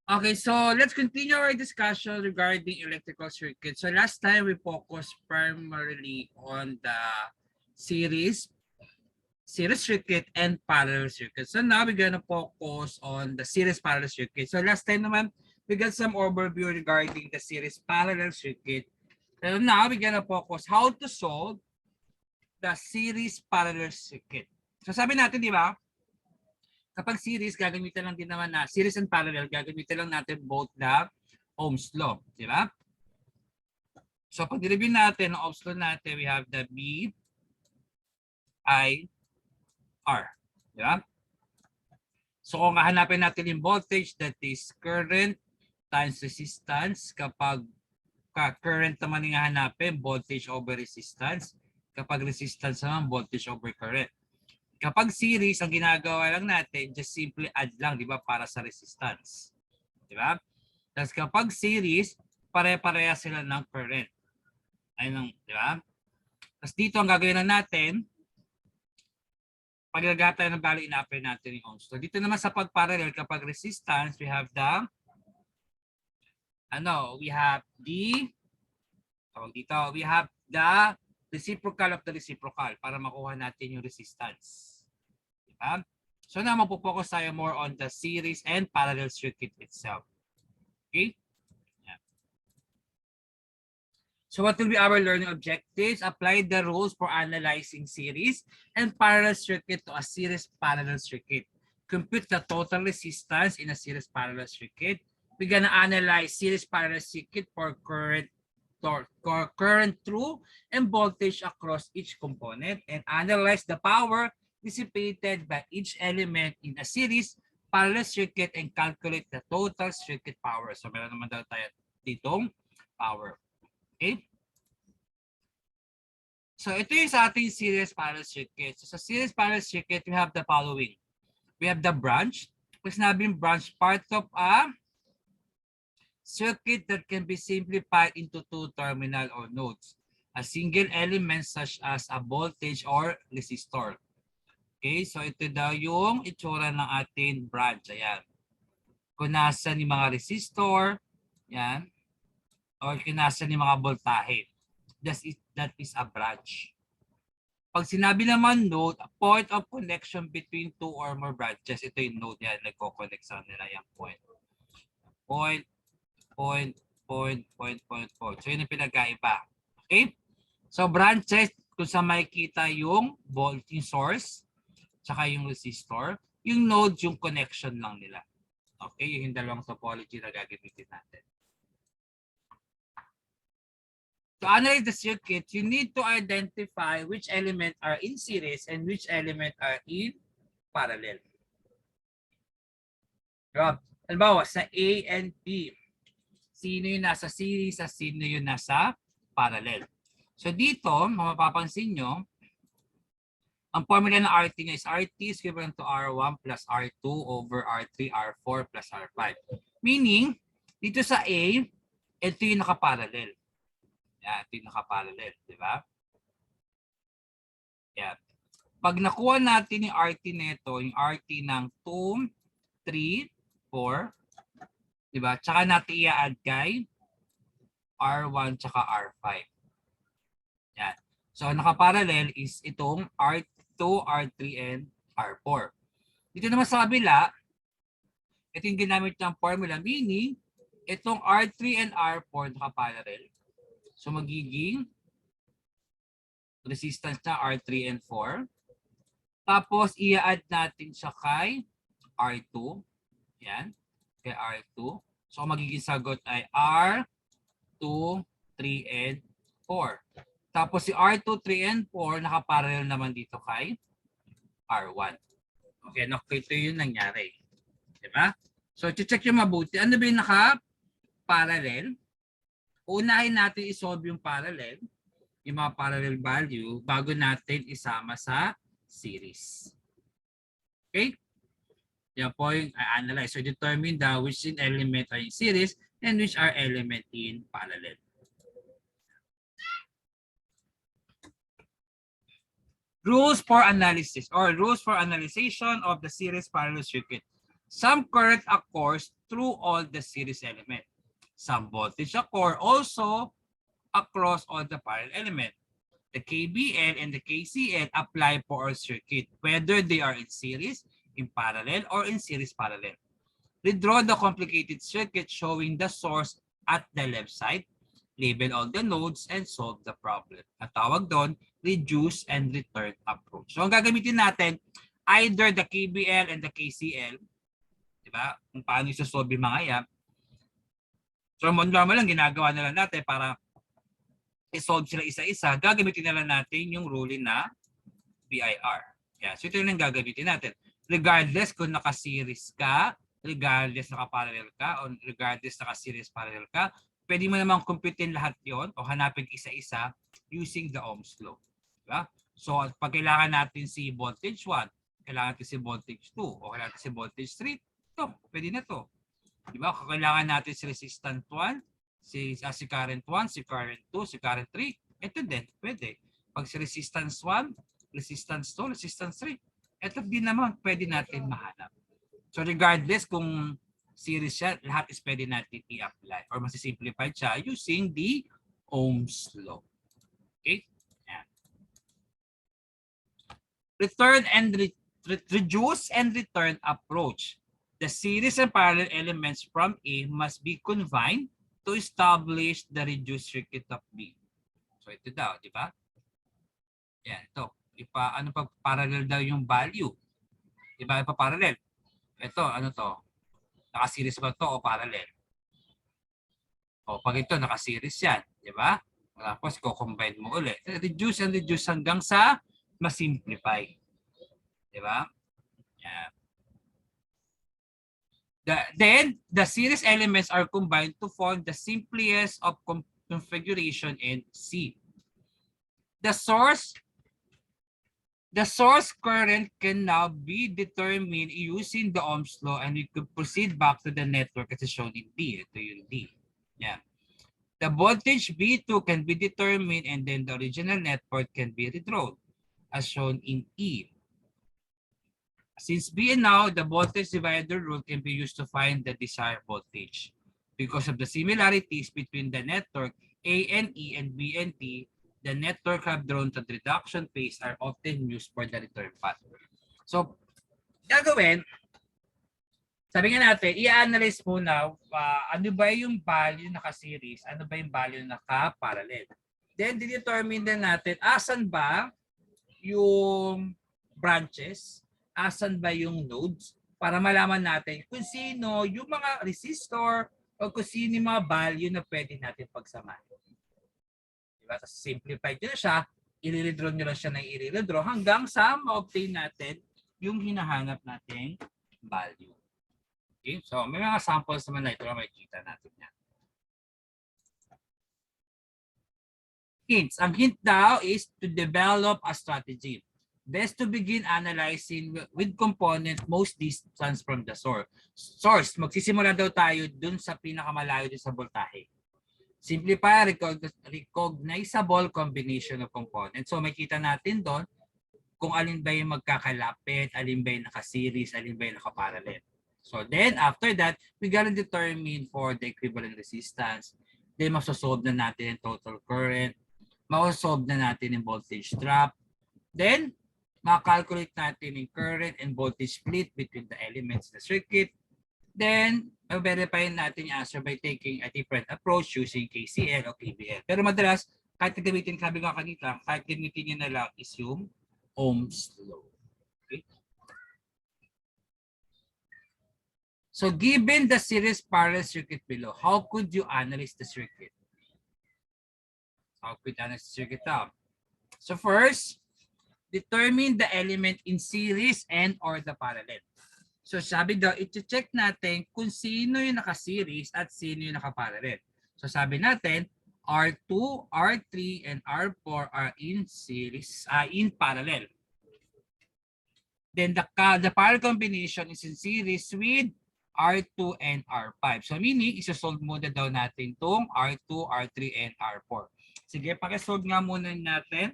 Okay, so let's continue our discussion regarding electrical circuits. So last time we focused primarily on the series circuit and parallel circuit. So now we're gonna focus on the series parallel circuit. So last time naman, we got some overview regarding the series parallel circuit. And now we're gonna focus how to solve the series parallel circuit. So sabi natin, di ba? Kapag series, gagamitan lang din naman na series and parallel, gagamitan lang natin both the Ohm's law, di ba? So pag review natin ang Ohm's law natin, we have the B, I, R, di ba? So kung hahanapin natin yung voltage, that is current times resistance. Kapag current naman yung hahanapin, voltage over resistance. Kapag resistance naman, voltage over current. Kapag series, ang ginagawa lang natin, just simply add lang, di ba, para sa resistance. Di ba? Tapos kapag series, pare-pareha sila ng current. Ayun, di ba? Tapos dito, ang gagawin lang natin, paglagay tayo ng value, ina-apply natin yung ohms. So dito naman sa pag-parallel, kapag resistance, we have the, we have the, we have the reciprocal of the reciprocal para makuha natin yung resistance. Diba? So now mapopokus tayo more on the series and parallel circuit itself. Okay? Yeah. So what will be our learning objectives? Apply the rules for analyzing series and parallel circuit to a series parallel circuit. Compute the total resistance in a series parallel circuit. We're gonna analyze series parallel circuit for current through and voltage across each component, and analyze the power dissipated by each element in a series parallel circuit and calculate the total circuit power. So meron naman daw tayo ditong power. Okay? So ito yung sa ating series parallel circuit. So sa series parallel circuit, we have the following. We have the branch. Pag sinabing branch, part of a circuit that can be simplified into two terminal or nodes. A single element such as a voltage or resistor. Okay, so ito daw yung itsura ng ating branch. Ayan. Kung nasa ni mga resistor, yan, or kung nasa ni mga voltahe. That is a branch. Pag sinabi naman node, a point of connection between two or more branches. Ito yung node yan, nagko-connect sa nila yung point. Point. So yun ang pinagkaiba. Okay? So branches, kung sa makikita yung voltage source, tsaka yung resistor, yung node, yung connection lang nila. Okay? Yung dalawang topology na gagamitin natin. To analyze the circuit, you need to identify which element are in series and which element are in parallel. Halimbawa, sa A and B, sino yung nasa series at sino yung nasa parallel. So dito, mapapansin nyo, ang formula ng RT niya is RT is equivalent to R1 plus R2 over R3, R4 plus R5. Meaning, dito sa A, ito yung nakaparallel. Yan, ito yung nakaparallel, di ba? Yan. Pag nakuha natin yung RT nito, yung RT ng 2, 3, 4, diba? Tsaka natin i-add kay R1 tsaka R5. Yan. So, nakaparallel is itong R2, R3, and R4. Dito naman sa kabila, ito yung ginamit ng formula, meaning itong R3 and R4 nakaparallel. So, magiging resistance na R3 and 4. Tapos, i-add natin siya kay R2. Yan. Kay R2. So, magiging sagot ay R2, 3, and 4. Tapos si R2, 3, and 4 nakaparallel naman dito kay R1. Okay, ito yung nangyari. Diba? So, check yung mabuti. Ano ba yung naka-parallel? Unahin natin isolve yung parallel, yung mga parallel value, bago natin isama sa series. Okay? Yan po yung analyze. So, determine which element are in series and which are element in parallel. Rules for analysis or rules for analyzation of the series parallel circuit. Some current occurs through all the series element. Some voltage occur also across all the parallel element. The KBL and the KCL apply for our circuit, whether they are in series, in parallel, or in series parallel. Redraw the complicated circuit showing the source at the left side, label all the nodes, and solve the problem. Ang tawag doon, reduce and return approach. So ang gagamitin natin, either the KBL and the KCL, di ba? Kung paano isosolve yung mga yan. So normal lang, ginagawa na lang natin para i-solve sila isa-isa. Gagamitin na lang natin yung ruling na BIR. Yeah, so ito yung gagamitin natin. Regardless kung naka-series ka, regardless naka-parallel ka, o regardless naka-series parallel ka, pwede mo namang computein lahat yon o hanapin isa-isa using the Ohm's law. Diba? So pag kailangan natin si voltage 1, kailangan natin si voltage 2, o kailangan natin si voltage 3, ito, pwede na to. Diba? Kailangan natin si resistant 1, si current 1, si current 2, si current 3, ito din, pwede. Pag si resistance 1, resistance 2, resistance 3, ito din naman pwede natin mahanap. So regardless kung series siya, lahat is pwede natin i-apply or masisimplify siya using the Ohm's law. Okay? Yan. Return and reduce and return approach. The series and parallel elements from A must be combined to establish the reduced circuit of B. So ito daw, di ba? Yan, ito. Ano pa parallel daw yung value? Di ba? Ipa-parallel. Ito, ano to? Naka-series ba to o parallel? O pag ito, naka-series yan. Di ba? Tapos, co-combine mo ulit. Reduce and reduce hanggang sa ma-simplify. Di ba? Yan. Then, the series elements are combined to form the simplest of configuration in C. The source current can now be determined using the Ohm's law, and we could proceed back to the network as shown in D. Ito yung D. Yeah. The voltage V2 can be determined, and then the original network can be redrawn as shown in E. Since B and now, the voltage divider rule can be used to find the desired voltage. Because of the similarities between the network A and E and B and T, the network have drawn to the reduction phase are often used for the return path. So, gagawin, sabi nga natin, i-analyze muna ano ba yung value naka-series, ano ba yung value naka-parallel. Then, determine din natin asan ba yung branches, asan ba yung nodes, para malaman natin kung sino yung mga resistor o kung sino yung mga value na pwede natin pagsamahin. Diba? Tapos simplified nyo na siya, i-redraw nyo lang siya na i-redraw hanggang sa ma-obtain natin yung hinahanap nating value. Okay? So, may mga samples naman na ito na makikita natin yan. Hints. Ang hint daw is to develop a strategy. Best to begin analyzing with component most distance from the source. Magsisimula daw tayo dun sa pinakamalayo din sa voltahe. Simplify recognizable combination of components. So makita natin doon kung alin ba yung magkakalapit, alin ba yung naka-series, alin ba yung naka-parallel. So then after that, we gotta determine for the equivalent resistance. Then masosolve na natin yung total current. Masosolve na natin yung voltage drop. Then maka-calculate natin yung current and voltage split between the elements of the circuit. Then, verify natin yung answer by taking a different approach using KCL o KBL. Pero madalas, kahit gamitin, sabi ko kanina, kahit gamitin nyo na lang is yung Ohm's law. Okay? So, given the series parallel circuit below, how could you analyze the circuit? How could you analyze the circuit out? So, first, determine the element in series and or the parallel. So sabi daw, i-check natin kung sino yung naka-series at sino yung naka-parallel. So sabi natin, R2, R3, and R4 are in series, in parallel. Then the parallel combination is in series with R2 and R5. So meaning, isa-solve muna daw natin itong R2, R3, and R4. Sige, pakisolve nga muna natin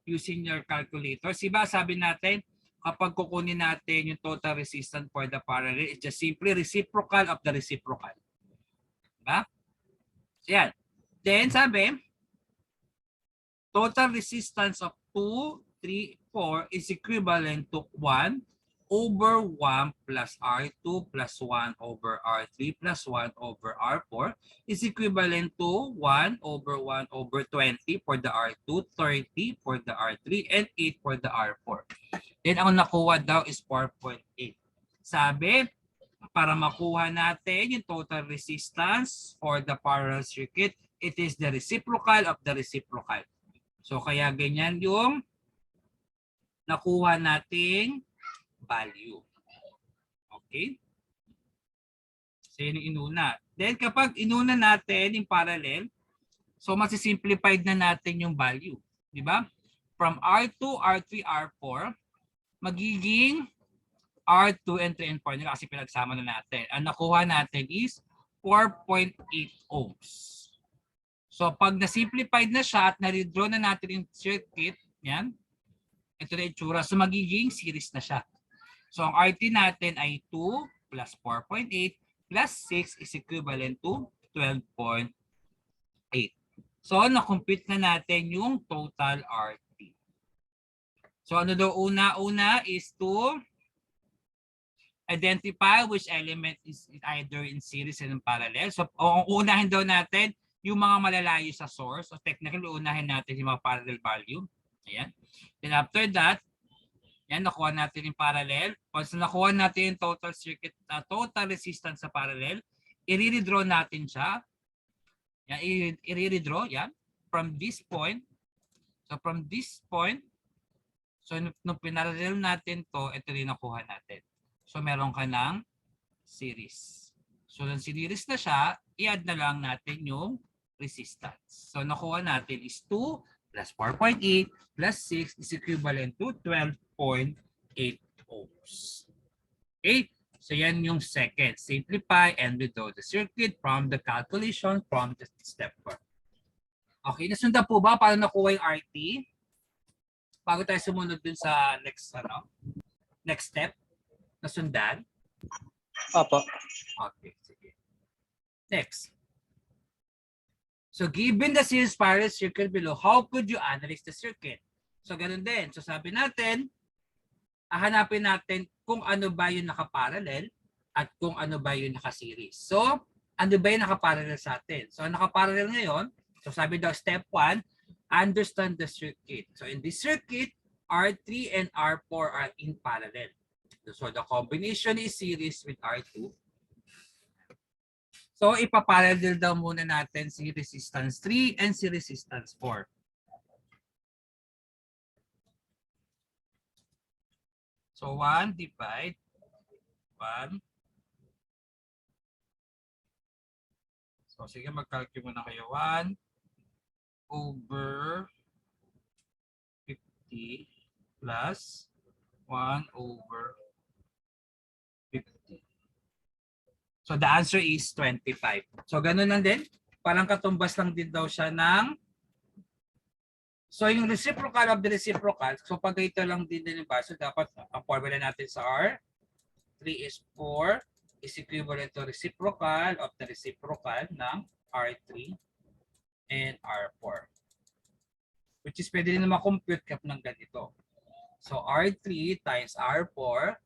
using your calculator. Diba sabi natin, kapag kukunin natin yung total resistance for the parallel, it's just simply reciprocal of the reciprocal. Diba? So yan. Then sabi, total resistance of 2, 3, 4 is equivalent to 1 over 1 plus R2 plus 1 over R3 plus 1 over R4 is equivalent to 1 over 1 over 20 for the R2, 30 for the R3, and 8 for the R4. Then ang nakuha daw is 4.8. Sabi, para makuha natin yung total resistance for the parallel circuit, it is the reciprocal of the reciprocal. So kaya ganyan yung nakuha nating value. Okay? So yun yung inuna. Then kapag inuna natin yung parallel, so masisimplified na natin yung value. Di ba? From R2, R3, R4, magiging R2 and 3 and 4 nila kasi pinagsama na natin. Ang nakuha natin is 4.8 ohms. So pag na-simplified na siya at na-redraw na natin yung circuit, yan, ito na yung tsura. So magiging series na siya. So ang RT natin ay 2 plus 4.8 plus 6 is equivalent to 12.8. So na-compute na natin yung total RT. So ano daw una-una is to identify which element is either in series and in parallel. So ang unahin daw natin yung mga malalayo sa source. So technically unahin natin yung mga parallel value. Ayan. Then after that, yan, nakuha natin yung parallel. Once nakuha natin yung total circuit, total resistance sa parallel, i-redraw natin siya. Yan, i-redraw, yan. From this point, so from this point, so nung pinarallel natin to, ito rin nakuha natin. So meron ka ng series. So nung series na siya, i-add na lang natin yung resistance. So nakuha natin is 2 plus 4.8 plus 6 is equivalent to 12.8 ohms. Okay? So yan yung second. Simplify and withdraw the circuit from the calculation from the step 1. Okay, nasundan po ba paano nakuha yung RT? Bago tayo sumunod dun sa next step. Nasundan? Opo. Okay, sige. Next. So given the series parallel circuit below, how could you analyze the circuit? So ganun din. So sabi natin, hahanapin natin kung ano ba yung nakaparallel at kung ano ba yung nakaseries. So ano ba yung nakaparallel sa atin? So ang nakaparallel ngayon, so sabi daw step 1, understand the circuit. So in this circuit, R3 and R4 are in parallel. So the combination is series with R2. So ipaparallel daw muna natin si resistance 3 and si resistance 4. So 1 divide 1. So sige, mag-calculate muna kayo. 1 over 50 plus 1 over 50. So the answer is 25. So ganun lang din. Parang katumbas lang din daw siya ng, so yung reciprocal of the reciprocal, so pag ito lang din yung so dapat ang formula natin sa R, 3 is 4 is equivalent to reciprocal of the reciprocal ng R3 and R4. Which is pwede din na ma-compute cap ng ganito. So R3 times R4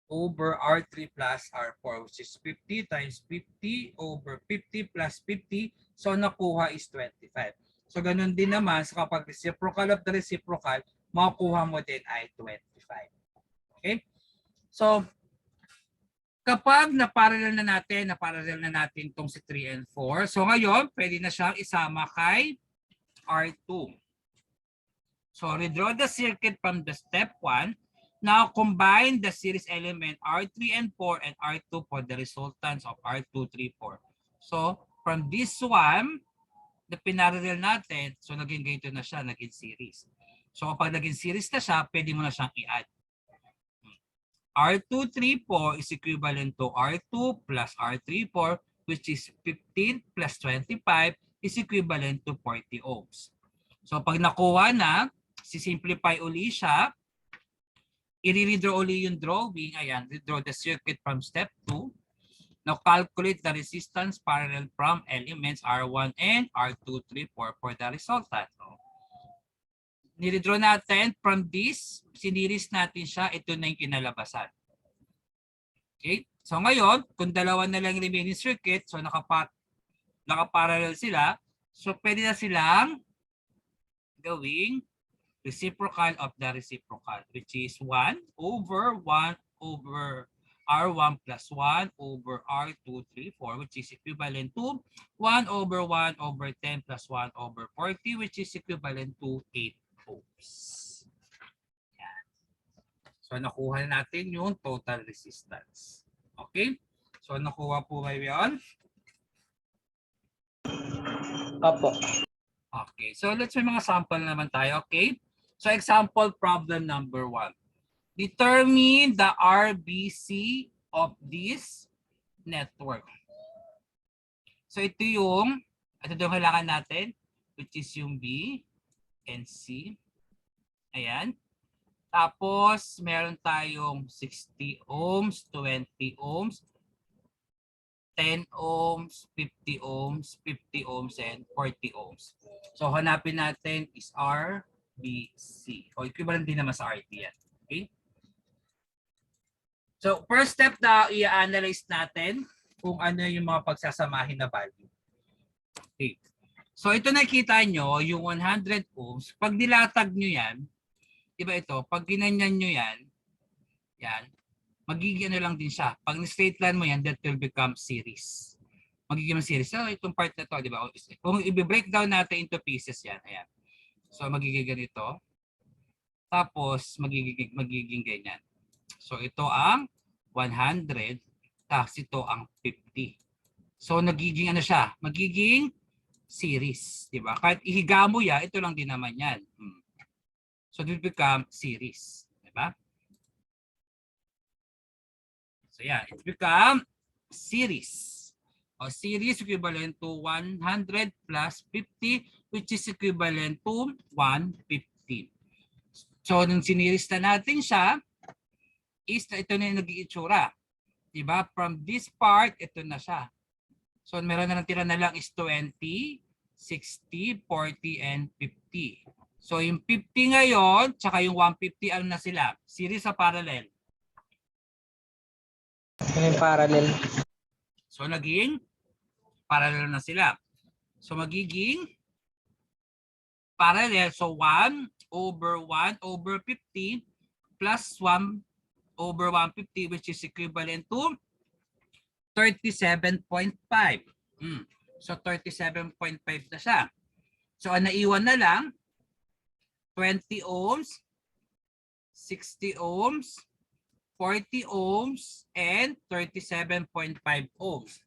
over R3 plus R4, which is 50 times 50 over 50 plus 50. So nakuha is 25. So ganun din naman sa kapag reciprocal of the reciprocal, makukuha mo din ay 25. Okay? So kapag naparallel na natin itong si 3 and 4, so ngayon pwede na siyang isama kay R2. So redraw the circuit from the step 1. Now combine the series element R3 and 4 and R2 for the resultants of R2, 3, 4. So from this one, na pinarallel natin, so naging ganito na siya, naging series. So kapag naging series na siya, pwede mo na siyang i-add. R2, 3, 4 is equivalent to R2 plus R3, 4, which is 15 plus 25 is equivalent to 40 ohms. So pag nakuha na, sisimplify uli siya. I-redraw uli yung drawing. Ayan, redraw the circuit from step 2. Now, calculate the resistance parallel from elements R1 and R2, 3, 4 for the resultant. So, niredraw natin from this, siniris natin siya, ito na yung kinalabasan. Okay? So, ngayon, kung dalawa na lang remaining circuit, so nakaparallel sila, so pwede na silang gawing reciprocal of the reciprocal, which is 1 over R1 plus 1 over R2, 3, 4, which is equivalent to 1 over 1 over 10 plus 1 over 40, which is equivalent to 8 ohms. Yan. So, nakuha natin yung total resistance. Okay? So, nakuha po kayo yun? Opo. Okay. So, let's may mga sample naman tayo. Okay? So, example problem number 1. Determine the RBC of this network. So, ito yung kailangan natin, which is yung B and C. Ayan. Tapos, meron tayong 60 ohms, 20 ohms, 10 ohms, 50 ohms, 50 ohms, and 40 ohms. So, hanapin natin is RBC. O, equivalent din naman sa RT yan. Okay? So, first step na i-analyze natin kung ano yung mga pagsasamahin na value. Okay. So, ito nakita nyo, yung 100 ohms. Pag nilatag nyo yan, diba ito, pag ginanyan nyo yan, magiging ano lang din siya. Pag straight line mo yan, that will become series. Magiging series. So, itong part na to, diba? Kung i-breakdown natin into pieces yan, ayan. So, magiging ganito. Tapos, magiging ganyan. So, ito ang 100, tapos ito ang 50. So, nagiging ano siya? Magiging series, di ba? Kahit ihiga mo yan, ito lang din naman yan. So, it will become series, di ba? So, yeah, it become series. O, series equivalent to 100 plus 50, which is equivalent to 150. So, nung siniris na natin siya, is ito na yung nag-iitsura. Diba? From this part, ito na siya. So, meron na tira na lang is 20, 60, 40, and 50. So, yung 50 ngayon, tsaka yung 150, ano na sila? Series sa parallel? Yung parallel. So, naging parallel na sila. So, magiging parallel. So, 1 over 50 plus 1 over 150, which is equivalent to 37.5. So, 37.5 na siya. So, ang naiwan na lang, 20 ohms, 60 ohms, 40 ohms, and 37.5 ohms.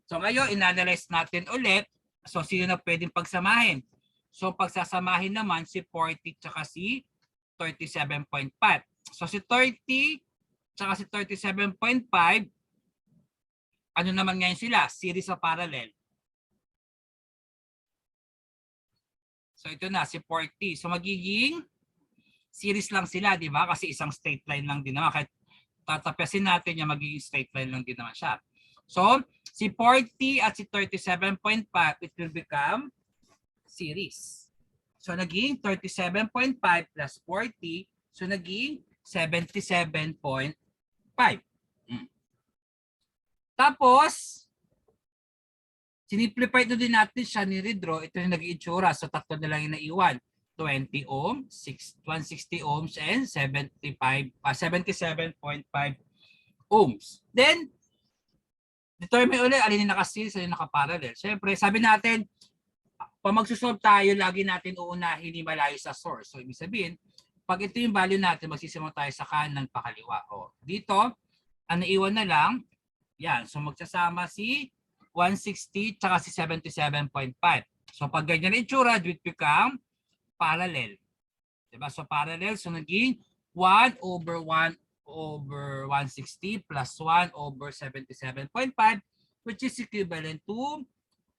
So, ngayon, inanalyze natin ulit. So, sino na pwedeng pagsamahin? So, pagsasamahin naman si 40 tsaka si 37.5. So, si 30 tsaka si 37.5, ano naman ngayon sila? Series o parallel? So, ito na, si 40. So, magiging series lang sila, di ba? Kasi isang straight line lang din naman. Kahit tatapasin natin yung magiging straight line lang din naman siya. So, si 40 at si 37.5, it will become series. So, naging 37.5 plus 40. So, naging 77.5. Tapos, sinimplify na din natin siya ni redraw. Ito yung nag-iitsura. So, tatlo na lang yung naiwan. 20 ohms, 160 ohms, and 77.5 ohms. Then, determine ulit alin yung naka-series, alin yung naka-parallel. Siyempre, sabi natin, pag magsusolve tayo, lagi natin uunahin yung malayo sa source. So, ibig sabihin, pag ito yung value natin, magsisimula tayo sa kanan pa kaliwa. O, dito, ang naiwan na lang, yan. So, magsasama si 160 tsaka si 77.5. So, pag ganyan ang itsura, it will become parallel. Diba? So, parallel. So, naging 1 over 1 over 160 plus 1 over 77.5, which is equivalent to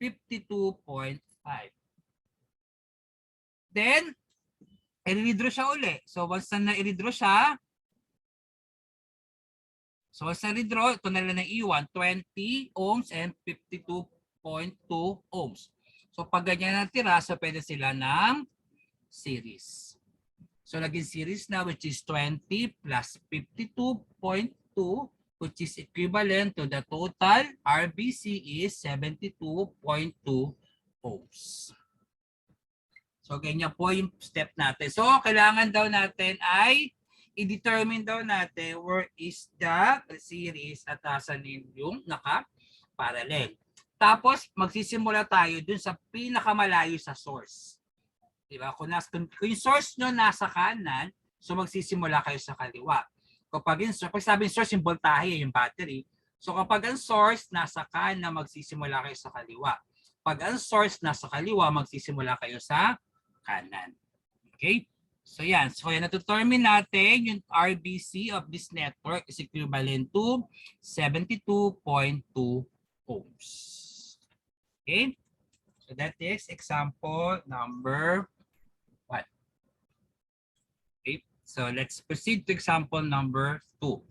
52.5. Then, i-redraw siya uli. So, once na i-redraw siya, So sa redraw, ito na lang ng iwan, 20 ohms and 52.2 ohms. So pag ganyan ang tira, so pwede sila ng series. So naging series na, which is 20 plus 52.2, which is equivalent to the total RBC is 72.2 ohms. So ganyan po yung step natin. So kailangan daw natin ay i-determine daw natin where is the series at asan yung naka-parallel. Tapos magsisimula tayo dun sa pinakamalayo sa source. Diba? Kung yung source nyo nasa kanan, so magsisimula kayo sa kaliwa. Kapag sabing source, yung voltahe, yung battery. So kapag ang source nasa kanan, magsisimula kayo sa kaliwa. Pag ang source nasa kaliwa, magsisimula kayo sa kanan. Okay? So yan. So yan, na-determine natin yung RBC of this network is equivalent to 72.2 ohms. Okay? So that is example number 1. Okay? So let's proceed to example number 2.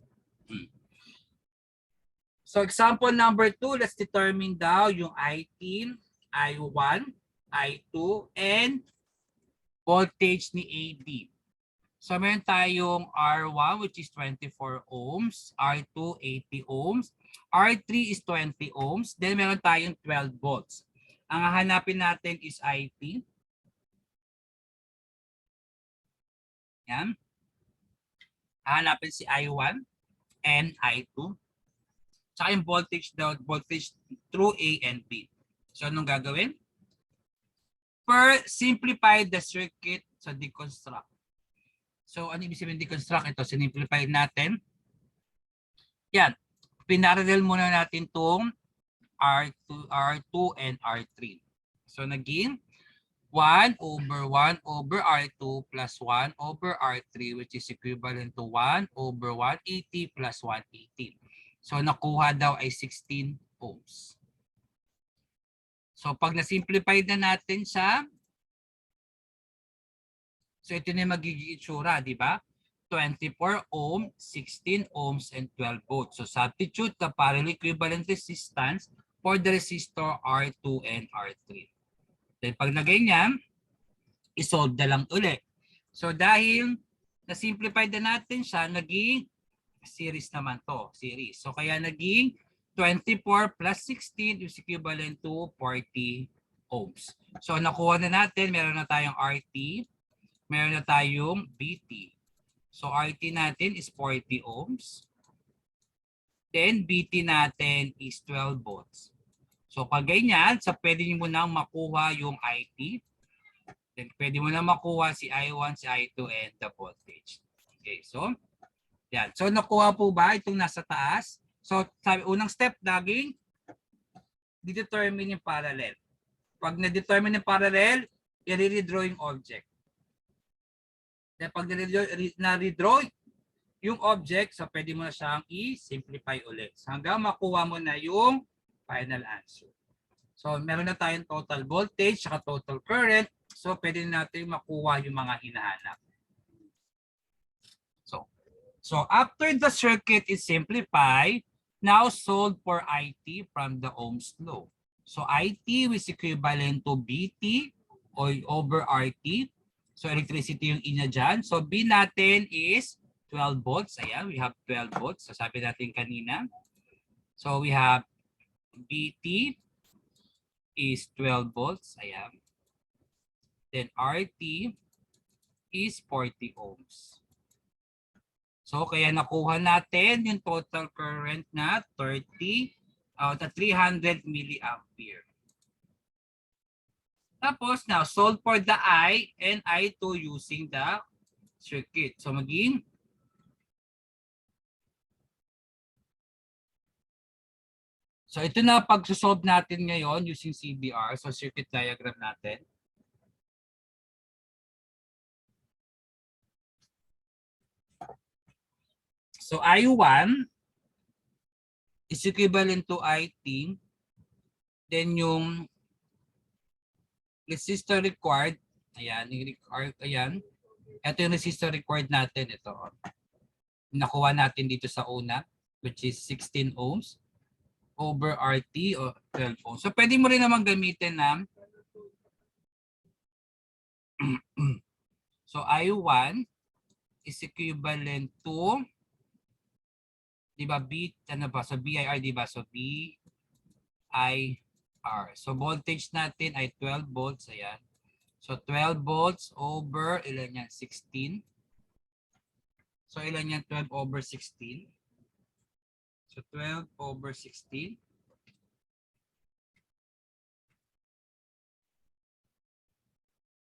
So example number 2, let's determine daw yung I-team, I1, I2, and voltage ni AD. So meron tayong R1 which is 24 ohms, R2 80 ohms, R3 is 20 ohms, then meron tayong 12 volts. Ang hahanapin natin is IT. Yan. Hahanapin si I1 and I2. Tsaka yung voltage through A and B. So anong gagawin? Simplify the circuit sa deconstruct. So ano ibig sabihin deconstruct? Ito, sinimplify natin. Yan. Pinarallel muna natin itong R2 and R3. So naging 1 over R2 plus 1 over R3 which is equivalent to 1 over 180 plus 180. So nakuha daw ay 16 ohms. So pag na-simplify na natin siya, so ito na yung magiging itsura, di ba? 24 ohm, 16 ohms, and 12 volts. So substitute the parallel equivalent resistance for the resistor R2 and R3. Then pag na ganyan, isolve na lang ulit. So dahil na-simplify na natin siya, naging series naman to. Series. So kaya naging 24 plus 16 is equivalent to 40 ohms. So nakuha na natin, meron na tayong RT, meron na tayong BT. So RT natin is 40 ohms. Then BT natin is 12 volts. So pag ganyan, so pwede nyo munang makuha yung IT. Then pwede mo na makuha si I1, si I2, and the voltage. Okay, so yan. So nakuha po ba itong nasa taas? So sabi, unang step, laging determine yung parallel. Pag na-determine yung parallel, i-redraw yung object. Then pag na-redraw yung object, so pwede mo na siyang i-simplify ulit. So hanggang makuha mo na yung final answer. So meron na tayong total voltage at total current. So pwede natin makuha yung mga hinahanap. So after the circuit is simplified, now solve for IT from the Ohm's law. So IT is equivalent to BT or over RT. So electricity yung inya dyan. So B natin is 12 volts. Ayan, we have 12 volts. So sabi natin kanina. So we have BT is 12 volts. Ayan. Then RT is 40 ohms. So kaya nakuha natin yung total current na 300 milliampere. Tapos now solve for the I and I2 using the circuit. So maging so ito na pag-solve natin ngayon using CDR. So circuit diagram natin. So I1 is equivalent to IT. Then yung resistor required, ayan, ayan. Ito yung resistor required natin, ito. Nakuha natin dito sa una. which is 16 ohms over RT o 12 ohms. So pwede mo rin naman gamitin ng so I1 is equivalent to, di ba, B, ano ba? So BIR, di ba? So BIR. So voltage natin ay 12 volts. Ayan. So 12 volts over, ilan yan? 16. So ilan yan? 12 over 16. So 12 over 16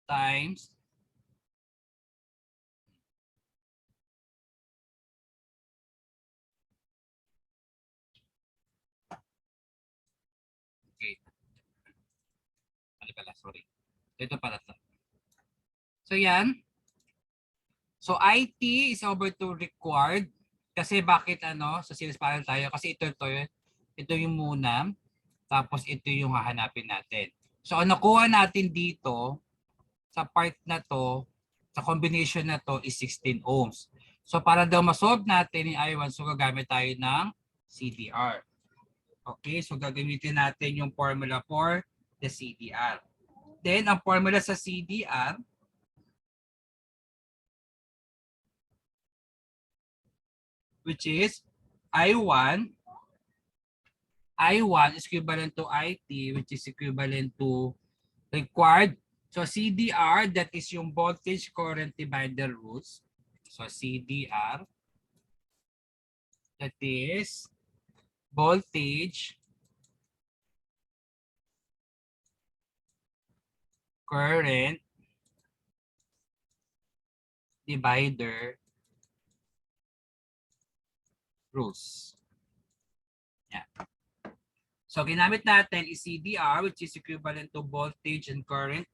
times okay. Ano pala? Sorry. Ito pala to. So yan. So IT is over to required. Kasi bakit ano? So series parallel tayo. Kasi ito yung muna. Tapos ito yung hahanapin natin. So ang nakuha natin dito sa part na to, sa combination na to is 16 ohms. So para daw masolve natin yung I1, so gagamit tayo ng CDR. Okay, so gagamitin natin yung formula for the CDR. Then ang formula sa CDR, which is I1 is equivalent to IT, which is equivalent to required. So CDR, that is yung voltage current divider rules. So CDR, that is voltage current divider rules. Yeah. So ginamit natin is CDR, which is equivalent to voltage and current.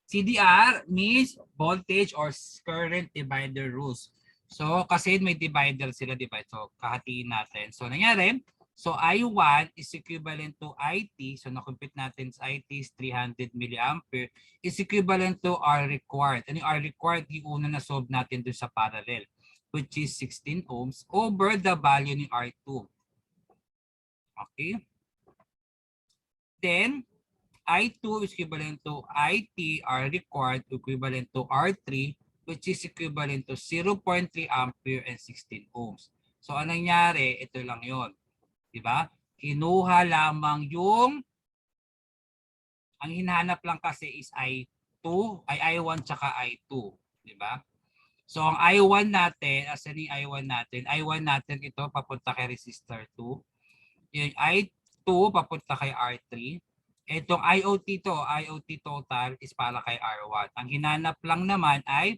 CDR means voltage or current divider rules. So kasi may divider sila, diba? So kahatiin natin. So nangyari, so I1 is equivalent to IT. So na-compute natin sa IT is 300 milliampere is equivalent to R required. Ano yung R required? Yung una na solve natin dun sa parallel, which is 16 ohms over the value ni R2. Okay? Then, I2 is equivalent to IT, R required equivalent to R3, which is equivalent to 0.3 ampere and 16 ohms. So, anong nangyari? Ito lang yon, diba? Kinuha lamang yung, ang hinahanap lang kasi is I2, ay I1 tsaka I2, diba? So, ang I1 natin, asan yung I1 natin? I1 natin ito papunta kay resistor 2. Yung I2 papunta kay R3. Itong IOT total is para kay R1. Ang hinanap lang naman ay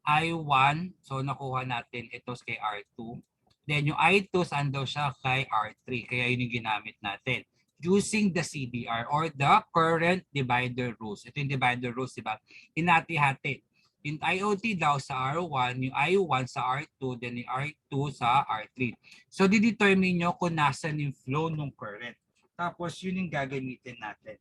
I1. So nakuha natin ito kay R2. Then yung I2 saan daw siya? Kay R3. Kaya yun yung ginamit natin. Using the CDR or the current divider rules. Ito yung divider rules, diba? Hinati-hati. Yung IOT daw sa R1, yung I1 sa R2, then yung R2 sa R3. So, didetermine nyo kung nasan yung flow ng current. Tapos, yun yung gagamitin natin.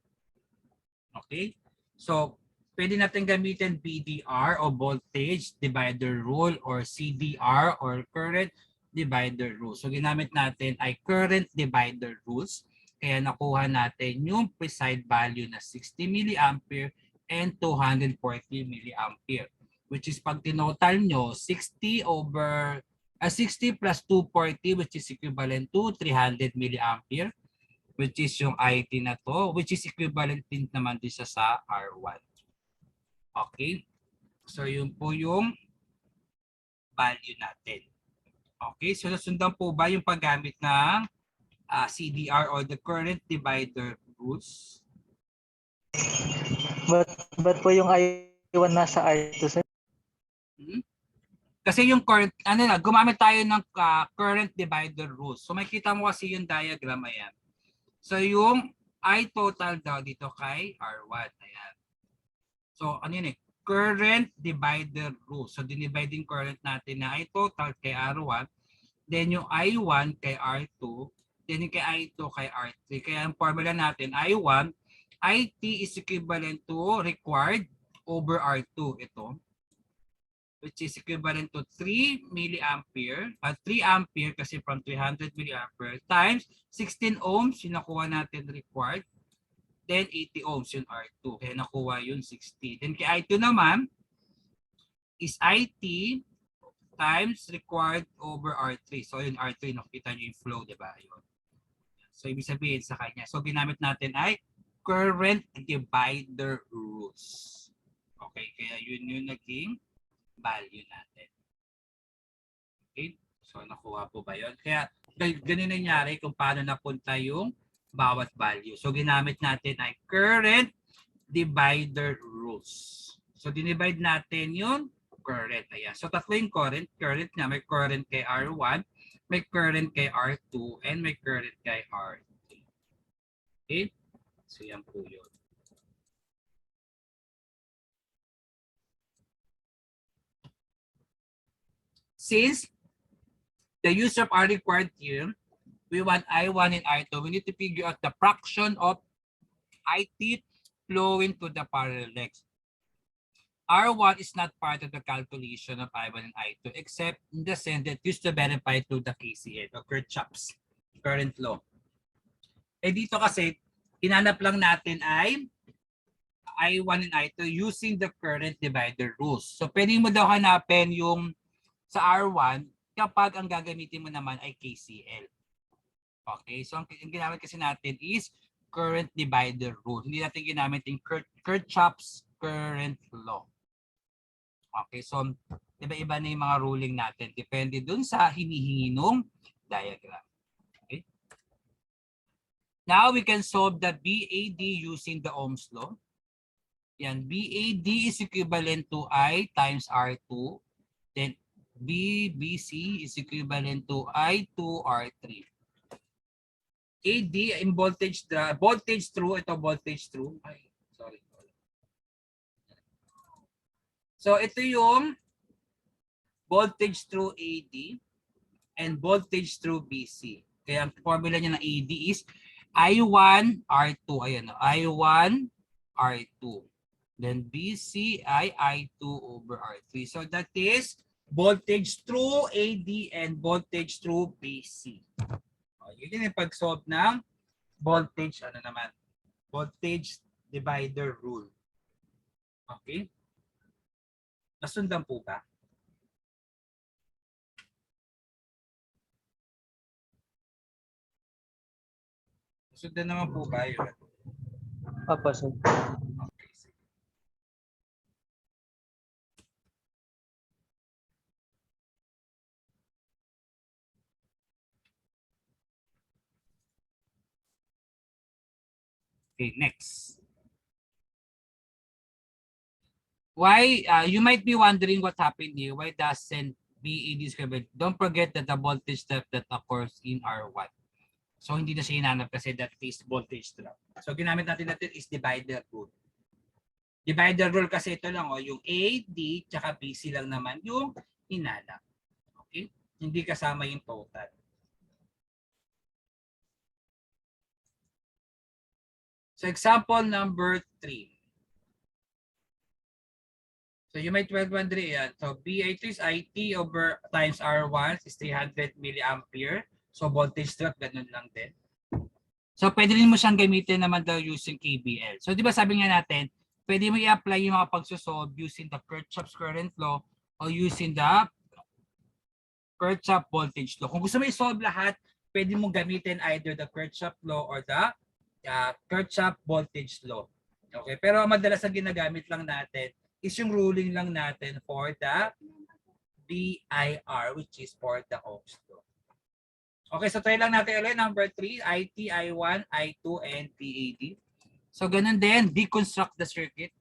Okay? So, pwede natin gamitin VDR o voltage divider rule or CDR or current divider rule. So, ginamit natin ay current divider rules. Kaya nakuha natin yung precise value na 60 milliampere and 240 milliampere, which is pag tinotal nyo 60 plus 240, which is equivalent to 300 milliampere, which is yung IT na to, which is equivalent din naman din siya sa R1. Okay, so yun po yung value natin. Okay, so nasundan po ba yung paggamit ng CDR or the current divider rules? But po yung I1 nasa R2, sir? Kasi yung current, gumamit tayo ng current divider rules. So makikita mo kasi yung diagram, ayan. So yung I total daw dito kay R1, ayan. So ano yun current divider rules. So dinividing current natin na I total kay R1, then yung I1 kay R2, then yung kay I2 kay R3. Kaya ang formula natin, I1, IT is equivalent to required over R2. Ito. which is equivalent to 3 milliampere, 3 ampere kasi from 300 milliampere times 16 ohms, yung nakuha natin required, then 80 ohms yung R2, kaya nakuha yung 60. Then kay I2 naman is IT times required over R3. So yung R3, nakita nyo yung flow, di ba? Yun. So ibig sabihin sa kanya, so ginamit natin ay current divider rules. Okay, kaya yun yung naging value natin. Okay, so nakuha po ba yun? Kaya ganun nangyari kung paano napunta yung bawat value. So ginamit natin ay current divider rules. So dinivide natin yung current. Ayan. So tatlo yung current. Current nga, may current kay R1, may current kay R2, and may current kay R3. Okay? So yan po yun. Since the use of R required here, we want I1 and I2. We need to figure out the fraction of IT flowing to the parallel legs. R1 is not part of the calculation of I1 and I2 except in the sense that used to verify to the KCL or Kirchhoff's current law. Eh dito kasi, hinanap lang natin ay I1 and I2 using the current divider rules. So pwede mo daw hanapin yung sa R1 kapag ang gagamitin mo naman ay KCL. Okay, so ang ginamit kasi natin is current divider rule. Hindi natin ginamit yung Kirchhoff's current law. Okay, so iba-iba na yung mga ruling natin. Depende dun sa hinihingi nung diagram. Okay. Now we can solve the BAD using the Ohm's law. Yan, BAD is equivalent to I times R2. Then BBC is equivalent to I2 R3. AD in voltage through, ito voltage through. Ay, sorry. So ito yung voltage through AD and voltage through BC. Kaya ang formula niya ng AD is I1 R2. Ayan, I1 R2. Then BC ay I2 over R3. So that is voltage through AD and voltage through BC. Yun yung pag-solve ng voltage, voltage divider rule. Okay? Nasundan po ba? Nasundan naman po ba yun? Opo, sir. Okay, sige. Okay, next. Why, you might be wondering what happened here. Why doesn't BAD describe? Don't forget that the voltage step that occurs in R1. So hindi na siya hinanap kasi that is voltage drop. So ginamit natin is divider rule. Divider rule kasi ito lang, yung AD tsaka BC lang naman yung hinanap. Okay? Hindi kasama yung total. So example number 3. So you might well wonder yan. So BA2 is IT over times R1 is 300 milliampere. So voltage drop, ganun lang din. So pwede rin mo siyang gamitin naman daw using KBL. So di ba sabi nga natin, pwede mo i-apply yung mga pagsosolve using the Kirchhoff's current law or using the Kirchhoff voltage law. Kung gusto mo i-solve lahat, pwede mo gamitin either the Kirchhoff law or the Kirchhoff voltage law. Okay, pero madalas ang ginagamit lang natin is yung ruling lang natin for the BIR, which is for the Ohm's law. Okay, so try lang natin ulit. Number 3, IT, I1, I2, and PAD. So ganun din, deconstruct the circuit.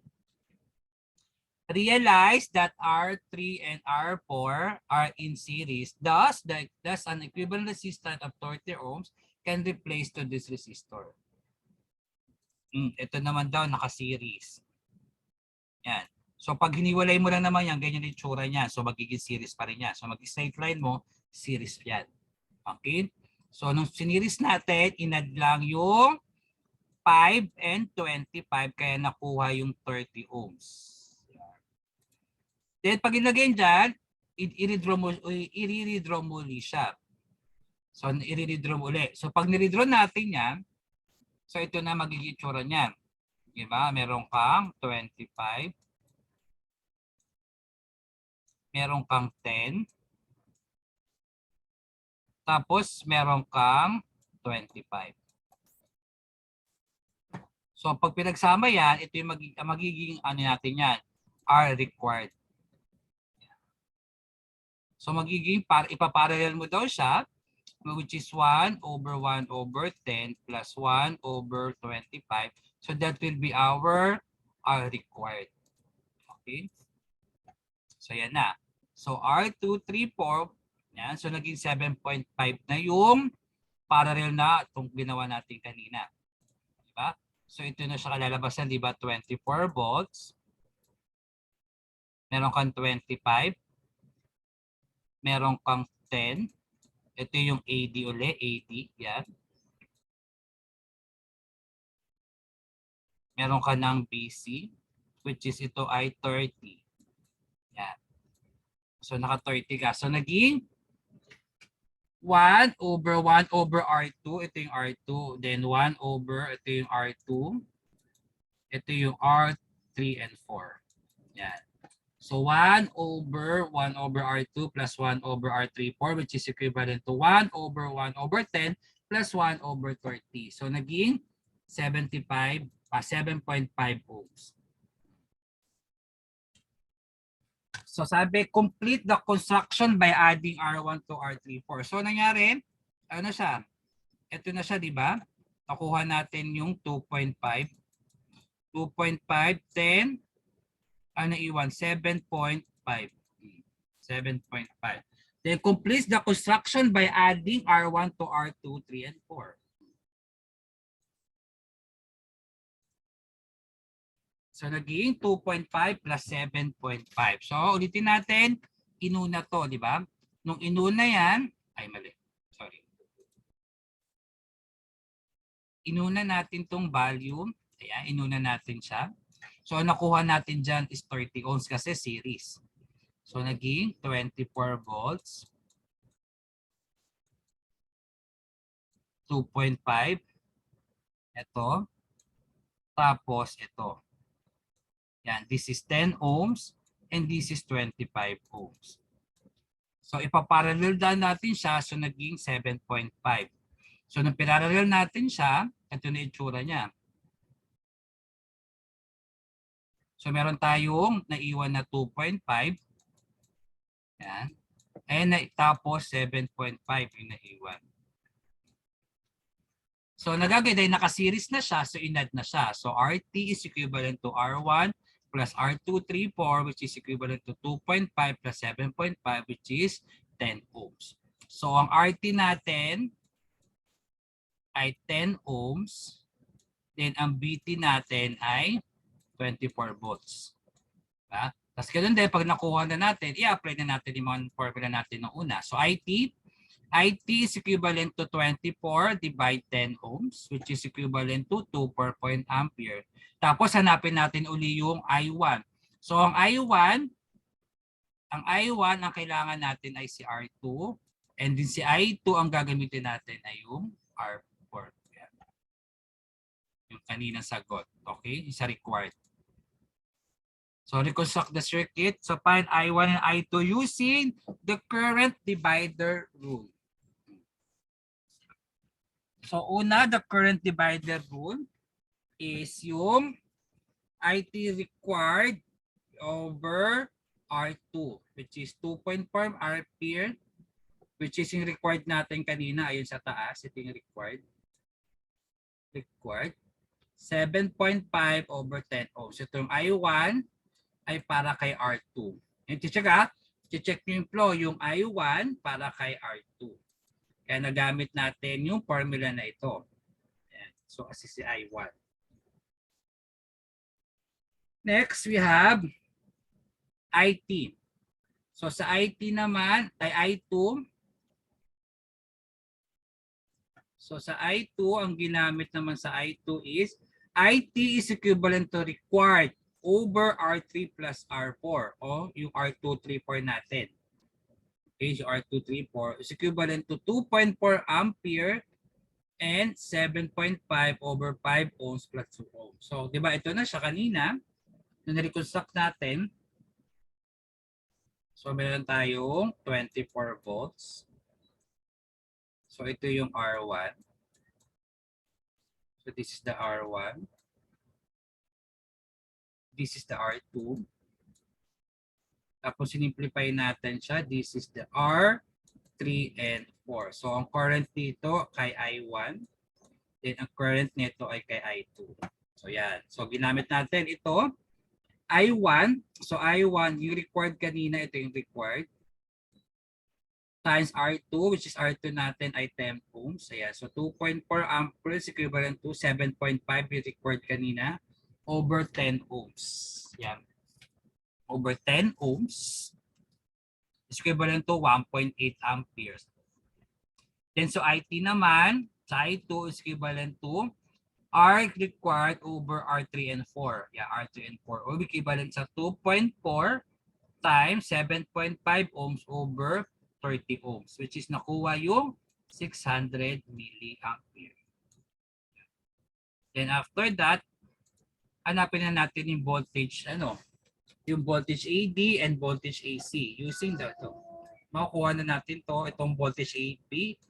Realize that R3 and R4 are in series. Thus an equivalent resistance of 30 ohms can replace to this resistor. Ito naman daw, naka-series. Yan. So pag hiniwalay mo lang naman yan, ganyan yung tsura niya. So magiging series pa rin yan. So mag-straight line mo, series yan. Okay? So nung siniris natin, inad lang yung 5 and 25 kaya nakuha yung 30 ohms. Then pag ilagay dyan, i-redraw mo ulit siya. So i-redraw mo ulit. So pag ni-redraw natin yan, so ito na magiging itsura niyan. Diba? Meron kang 25. Meron kang 10. Tapos meron kang 25. So pag pinagsama yan, ito yung magiging ano natin yan, R required. So magiging ipaparallel mo daw siya, which is 1 over 1 over 10 plus 1 over 25. So that will be our R required. Okay? So yan na. So R2, 3, 4. Yan. So naging 7.5 na yung parallel na itong ginawa natin kanina. Diba? So ito na siya kalalabasan, diba? 24 volts. Meron kang 25. Meron kang 10. Ito yung AD uli, AD. Yan. Meron ka ng BC, which is ito ay 30. Yan. So naka 30 ka. So naging 1 over 1 over R2. Ito yung R2. Then 1 over, ito yung R2. Ito yung R3 and 4. Yan. So 1 over R2 plus 1 over R3, 4, which is equivalent to 1 over 1 over 10 plus 1 over 30. So naging 7.5 ohms. So sabi, complete the construction by adding R1 to R3, 4. So nangyari, ano siya? Ito na siya, di ba? Nakuha natin yung 2.5. 2.5, 10, ano iwan? 7.5. 7.5. Then completes the construction by adding R1 to R2, 3, and 4. So naging 2.5 plus 7.5. So ulitin natin, inuna to, di ba? Nung inuna yan, ay mali. Sorry. Inuna natin tong volume. Ayan, inuna natin siya. So nakuha natin dyan is 30 ohms kasi series. So naging 24 volts. 2.5. Ito. Tapos ito. Yan, this is 10 ohms and this is 25 ohms. So ipaparallel down natin siya, so naging 7.5. So nung pinarallel natin siya, ito na itsura niya. So meron tayong naiwan na 2.5. Yan. And tapos 7.5 yung naiwan. So nagagay naka-series na siya, so inad na siya. So RT is equivalent to R1 plus R2, 3, 4, which is equivalent to 2.5 plus 7.5, which is 10 ohms. So ang RT natin ay 10 ohms. Then ang BT natin ay 24 volts. Diba? Tapos ganun din, pag nakuha na natin, i-apply na natin yung mga formula natin noong una. So IT is equivalent to 24 divide 10 ohms, which is equivalent to 2 per point ampere. Tapos hanapin natin uli yung I1. So ang I1 ang kailangan natin ay si R2. And din si I2 ang gagamitin natin ay yung R4. Yung kaninang sagot. Okay? Isa required. So reconstruct the circuit. So find I1 and I2 using the current divider rule. So una, the current divider rule is yung IT required over R2, which is 2.4 ampere, which is yung required natin kanina, ayun sa taas, ito yung required. 7.5 over 10 ohms. So itong I1 ay para kay R2. Yung check yung flow, yung I1 para kay R2. Kaya nagamit natin yung formula na ito. Ayan. So, as si I1. Next, we have IT. So, sa IT naman, ay I2. So, sa I2, ang ginamit naman sa I2 is, IT is equivalent to required over R3 plus R4 o yung R2, 3, 4 natin. Okay, so R2, 3, 4 is equivalent to 2.4 ampere and 7.5 over 5 ohms plus 2 ohms. So, di ba ito na siya kanina, nung na-reconstruct natin. So, meron tayong 24 volts. So, ito yung R1. So, this is the R1. This is the R2. Tapos, sinimplify natin siya. This is the R3 and 4. So, ang current dito kay I1. Then, ang current nito ay kay I2. So, yan. So, ginamit natin ito. I1. So, I1, yung required kanina, ito yung required. Times R2, which is R2 natin ay 10 ohms. Ayan. So, 2.4 amperes equivalent to 7.5 yung required kanina over 10 ohms. Yan. Over 10 ohms is equivalent to 1.8 amperes. Then, so IT naman, sa I2 is equivalent to R required over R3 and 4. Yeah, R3 and 4. O equivalent sa 2.4 times 7.5 ohms over 30 ohms, which is nakuha yung 600 milliampere. Then after that, hanapin na natin yung voltage, yung voltage AD and voltage AC using the ito. Makukuha na natin to, itong voltage AB.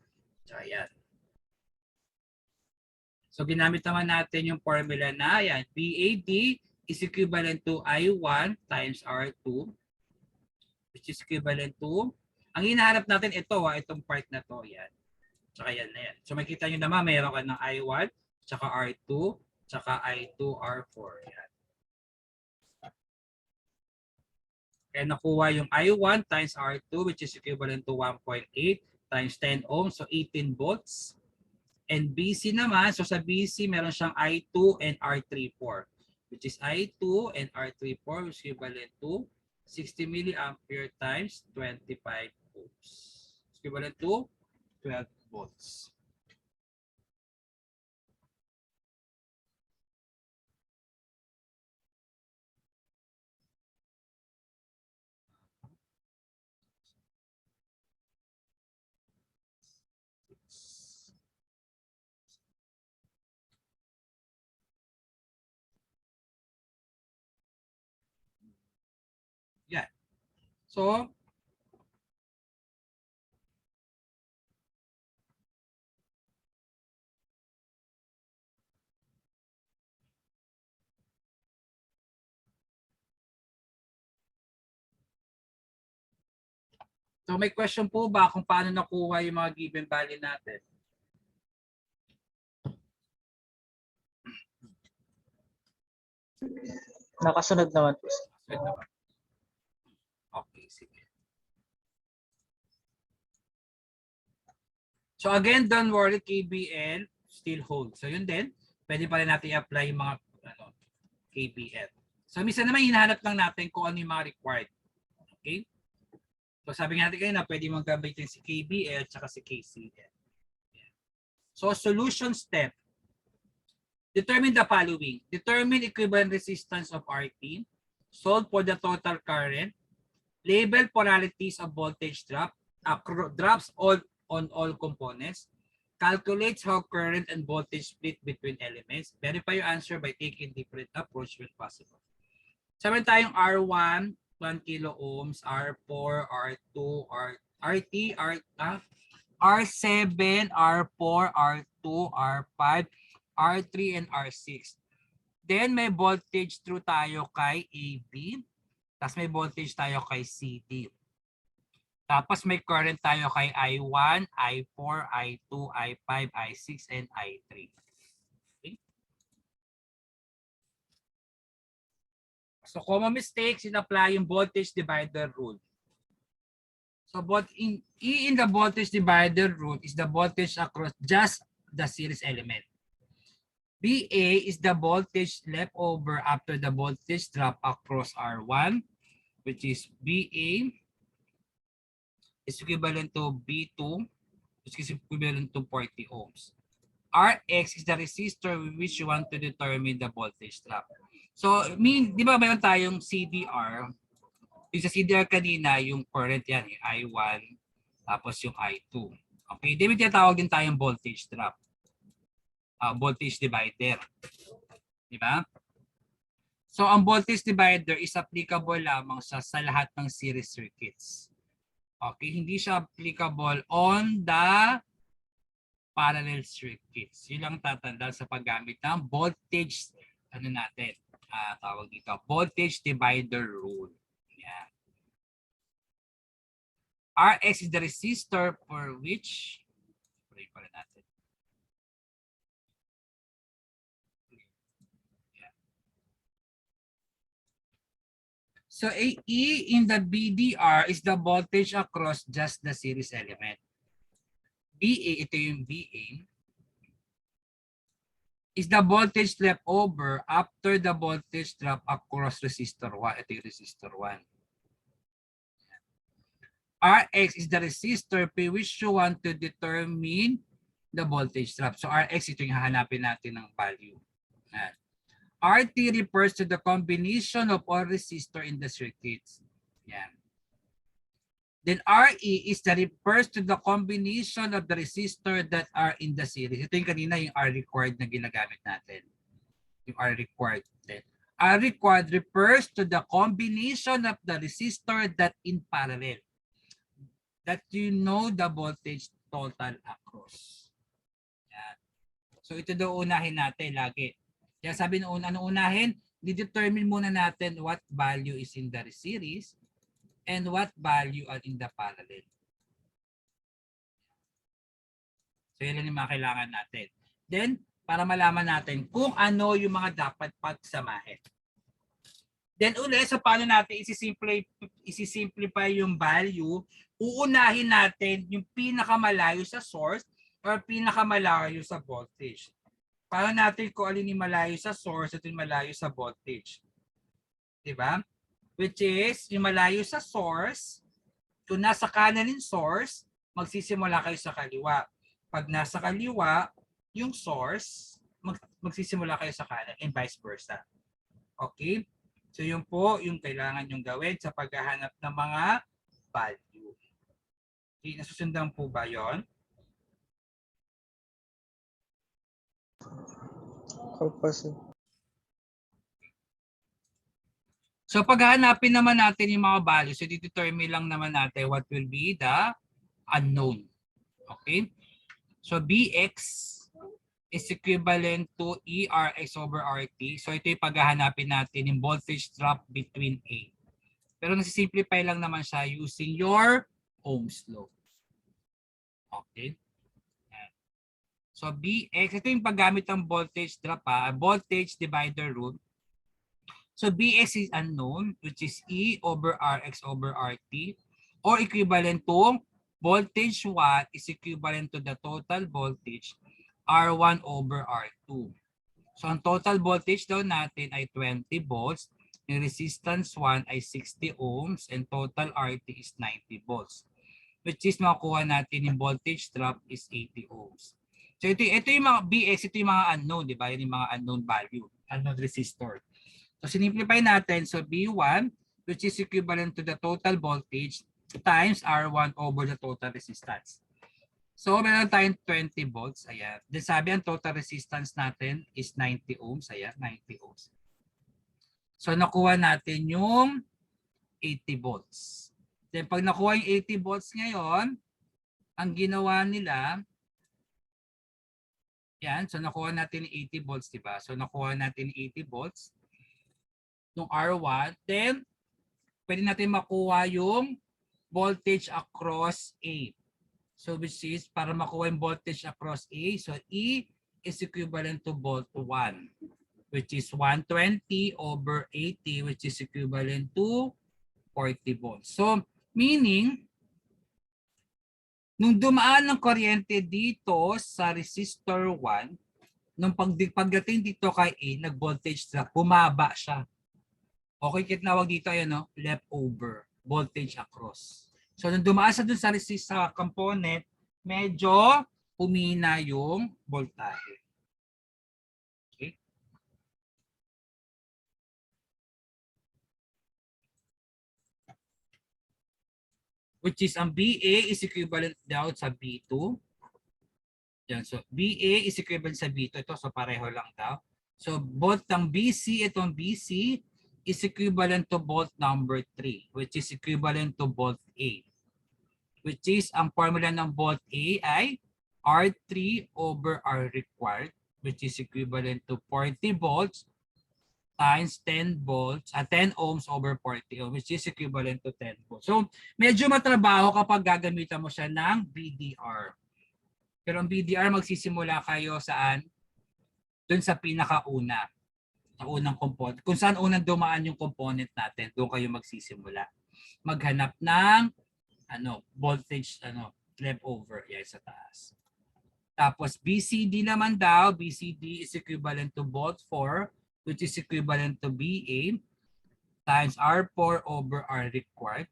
So, ayan. So, ginamit naman natin yung formula na, ayan, VAD is equivalent to I1 times R2, which is equivalent to, ang hinahanap natin ito, itong part na to, yan. Tsaka yan na yan. So makikita nyo naman, mayroon ka ng I1, tsaka R2, tsaka I2, R4. Yan. Kaya nakuha yung I1 times R2, which is equivalent to 1.8 times 10 ohms, so 18 volts. And BC naman, so sa BC, meron siyang I2 and R34, which is I2 and R34, which is equivalent to 60 milliampere times 25 ohms. Equivalent to 12 volts. Yeah. So, may question po ba kung paano nakuha yung mga given value natin? Nakasunod naman po. Okay, sige. So again, don't worry, KBL still holds. So yun din, pwede pa rin natin i-apply yung mga KBL. So minsan naman hinahanap lang natin kung ano yung mga required. Okay? So sabi nga natin kayo na pwede mong gamitin si KBL at si KCL. So solution step. Determine the following. Determine equivalent resistance of RT. Solve for the total current. Label polarities of voltage drop. Drops on all components. Calculates how current and voltage split between elements. Verify your answer by taking different approach when possible. Sabi tayong R1, 1 kilo ohms, R4, R2, RT, R7, R4, R2, R5, R3, and R6. Then may voltage through tayo kay AB. Tapos may voltage tayo kay CD. Tapos may current tayo kay I1, I4, I2, I5, I6, and I3. Okay? So common mistakes, in-apply yung voltage divider rule. So in the voltage divider rule is the voltage across just the series element. BA is the voltage left over after the voltage drop across R1, which is BA is equivalent to B2, which is equivalent to 40 ohms. Rx is the resistor with which you want to determine the voltage drop. So, di ba mayroon tayong CDR? Yung sa CDR kanina, yung current yan, yung I1, tapos yung I2. Okay, di ba tinatawag din tayong voltage drop? Voltage divider. Di ba? So, ang voltage divider is applicable lamang sa lahat ng series circuits. Okay, hindi siya applicable on the parallel circuits. Yun lang tatandaan sa paggamit ng voltage, tawag dito, voltage divider rule. Yan. Rx is the resistor for which, pray pala natin. Yan. So E in the BDR is the voltage across just the series element. BA, ito yung BA, is the voltage left over after the voltage drop across resistor 1. Ito yung resistor 1. Rx is the resistor by which you want to determine the voltage drop. So Rx, ito yung hahanapin natin ng value. RT refers to the combination of all resistor in the circuits. Yan. Then RE is the refers to the combination of the resistor that are in the series. Ito yung kanina yung R required na ginagamit natin. Yung R required. R required refers to the combination of the resistor that in parallel. That you know the voltage total across. Yan. So ito daw unahin natin lagi. Kaya sabi noon, ano unahin? Didetermine muna natin what value is in the series and what value are in the parallel. So yan lang yung mga kailangan natin. Then, para malaman natin kung ano yung mga dapat pagsamahin. Then ulit, so paano natin isi-simplify yung value? Uunahin natin yung pinakamalayo sa source or pinakamalayo sa voltage. Paano natin kung alin yung malayo sa source at yung malayo sa voltage? Diba? Which is, yung malayo sa source, kung nasa kanan yung source, magsisimula kayo sa kaliwa. Pag nasa kaliwa, yung source, magsisimula kayo sa kanan and vice versa. Okay? So yun po yung kailangan yung gawin sa paghahanap ng mga value. Okay, nasusundan po ba yun? So paghahanapin naman natin yung mga values, so determine lang naman natin what will be the unknown. Okay? So Bx is equivalent to ERx over RT. So ito yung paghahanapin natin yung voltage drop between A. Pero nasisimplify lang naman siya using your Ohm's law. Okay? So Bx, ito yung paggamit ng voltage drop, voltage divider rule. So Bx is unknown, which is E over Rx over RT, or equivalent to voltage 1 is equivalent to the total voltage R1 over R2. So ang total voltage daw natin ay 20 volts, yung resistance 1 ay 60 ohms, and total RT is 90 volts. Which is makukuha natin yung voltage drop is 80 ohms. So ito yung mga Bx, ito yung mga unknown, di ba? Yan yung mga unknown value, unknown resistor. So simplify natin. So B1, which is equivalent to the total voltage times R1 over the total resistance. So meron tayong 20 volts. Ayan. Then sabi ang total resistance natin is 90 ohms. Ayan, 90 ohms. So nakuha natin yung 80 volts. Then pag nakuha yung 80 volts ngayon, ang ginawa nila, yan, so nakuha natin yung 80 volts, diba? So nakuha natin yung 80 volts ng R1, then pwede natin makuha yung voltage across A. So which is, para makuha yung voltage across A, so E is equivalent to volt 1, which is 120 over 80, which is equivalent to 40 volts. So meaning, nung dumaan ng kuryente dito sa resistor 1, nung pagdating dito kay A, nag-voltage drop, bumaba siya. Okay, tinawag dito ayan, no? Leftover voltage across. So nung dumaan sa dun sa component, medyo humina yung voltahe. Okay? which is ang BA is equivalent daw sa B2. Yan. So, BA is equivalent sa B2. Ito, so pareho lang daw. So, bolt ng BC, itong BC, is equivalent to bolt number 3, which is equivalent to bolt A. Which is, ang formula ng bolt A ay R3 over R required, which is equivalent to 40 volts times 10 volts, 10 ohms over 40 ohms, which is equivalent to 10 volts. So, medyo matrabaho kapag gagamitan mo siya ng BDR. Pero ang BDR, magsisimula kayo saan? Doon sa pinakauna. Sa unang component. Kung saan unang dumaan yung component natin, doon kayo magsisimula. Maghanap ng voltage leftover. Yan sa taas. Tapos BCD naman daw, BCD is equivalent to volt 4, which is equivalent to BA times R4 over R required,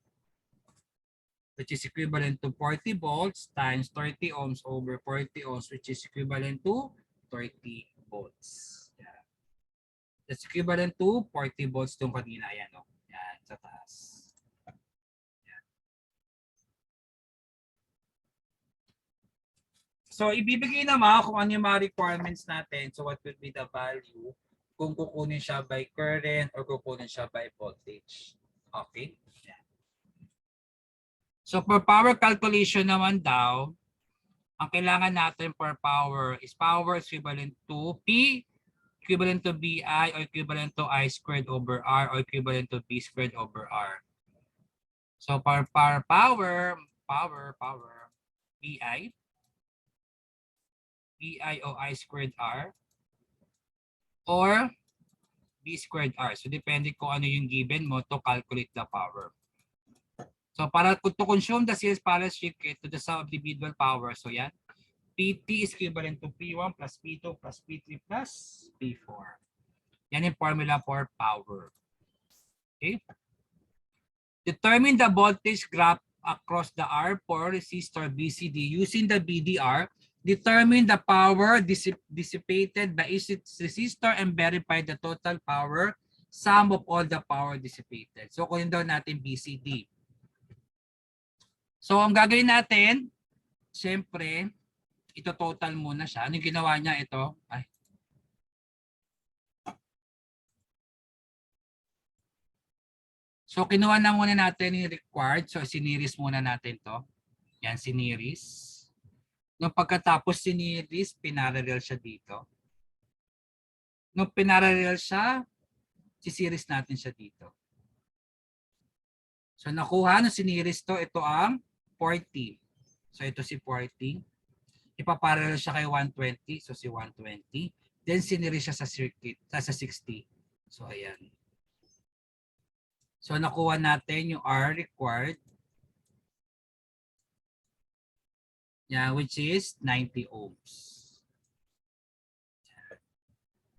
which is equivalent to 40 volts times 30 ohms over 40 ohms, which is equivalent to 30 volts. Yeah. That's equivalent to 40 volts itong kanina. Yan, no? Yan, sa taas. Yan. So, ibibigay naman kung ano yung mga requirements natin. So, what will be the value kung kukunin siya by current or kukunin siya by voltage. Okay? Yan. So, for power calculation naman daw, ang kailangan natin for power is power equivalent to P equivalent to BI or equivalent to I squared over R or equivalent to B squared over R. So, for power, BI o I squared R or B squared R. So, depende kung ano yung given mo to calculate the power. So, para to consume the series parallel circuit to the sum of individual power. So, yan. PT is equivalent to P1 plus P2 plus P3 plus P4. Yan yung formula for power. Okay? Determine the voltage graph across the R4 resistor BCD using the BDR. Determine the power dissipated by each resistor and verify the total power sum of all the power dissipated. So, kunin daw natin BCD. So, ang gagawin natin, siyempre, ito total muna siya. Anong ginawa niya ito? So, kinuha na muna natin yung required. So, siniris muna natin to. Yan, siniris. Nung pagkatapos siniris, pinarallel siya dito. Nung pinarallel siya, sisiris natin siya dito. So, nakuha nung siniris to, ito ang 40. So, ito si 40. Ipaparallel siya kay 120. So, si 120. Then, siniris siya sa circuit, sa 60. So, ayan. So, nakuha natin yung R required. Yeah, which is 90 ohms.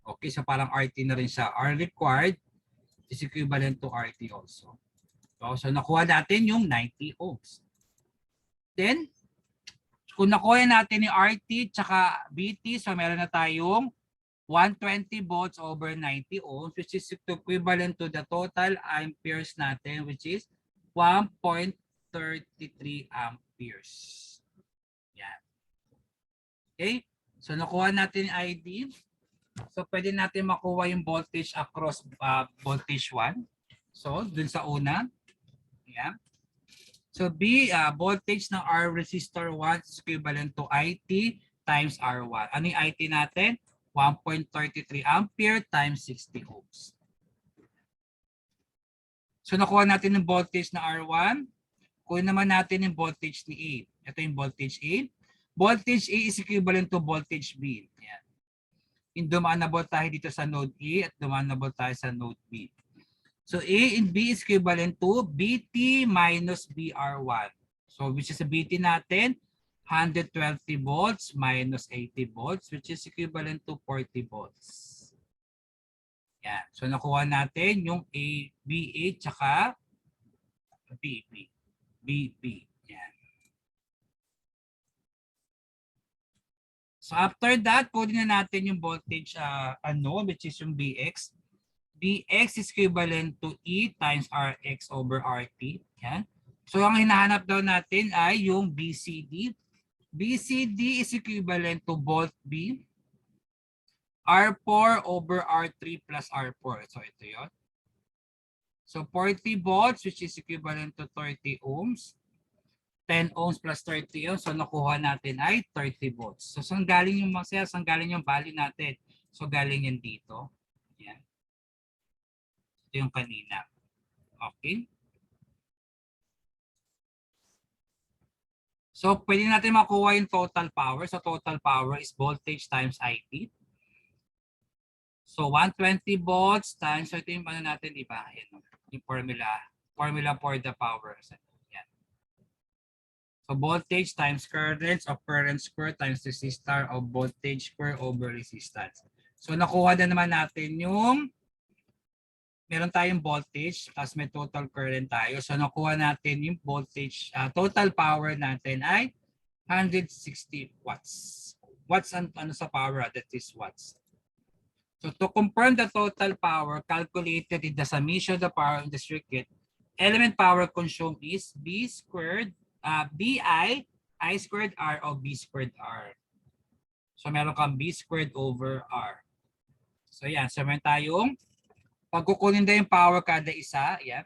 Okay, so parang RT na rin siya. R required is equivalent to RT also. So, nakuha natin yung 90 ohms. Then, kung nakuha natin yung RT tsaka BT, so meron na tayong 120 volts over 90 ohms, which is equivalent to the total amperes natin, which is 1.33 amperes. Yan. Okay? So, nakuha natin yung ID. So, pwede natin makuha yung voltage across voltage 1. So, dun sa una. Yan. So, voltage ng R resistor 1 is equivalent to IT times R1. Ano yung IT natin? 1.33 ampere times 60 ohms. So, nakuha natin yung voltage na R1. Kunin naman natin yung voltage ni A. Ito yung voltage A. Voltage A is equivalent to voltage B. Yan. Yung dumaan na voltage dito sa node A at dumaan na voltage sa node B. So, A and B is equivalent to BT minus BR1. So, which is a BT natin, 120 volts minus 80 volts, which is equivalent to 40 volts. Yan. So, nakuha natin yung A, BA, tsaka BB. BB. Yan. So, after that, kunin na natin yung voltage, which is yung BX. BX is equivalent to E times RX over RT. Yan. So ang hinahanap daw natin ay yung BCD. BCD is equivalent to volt B, R4 over R3 plus R4. So ito yun. So 40 volts which is equivalent to 30 ohms. 10 ohms plus 30 ohms. So nakuha natin ay 30 volts. So saan galing yung mga cells? Saan galing yung value natin? So galing yan dito. Yan. Ito yung kanina. Okay. So pwede natin makuha yung total power. So total power is voltage times IT. So 120 volts times, so ito yung ano natin, di ba? Yung formula for the power. Yan. So voltage times current of current square times resistor of voltage square over resistance. So nakuha na naman natin yung meron tayong voltage plus may total current tayo. So nakuha natin yung voltage, total power natin ay 160 watts. Watts ano sa power? That is watts. So to confirm the total power calculated in the summation of the power in the circuit, element power consumed is B squared, BI, I squared R of B squared R. So meron kang B squared over R. So yan, so meron tayong pagkukunin na yung power kada isa, yan.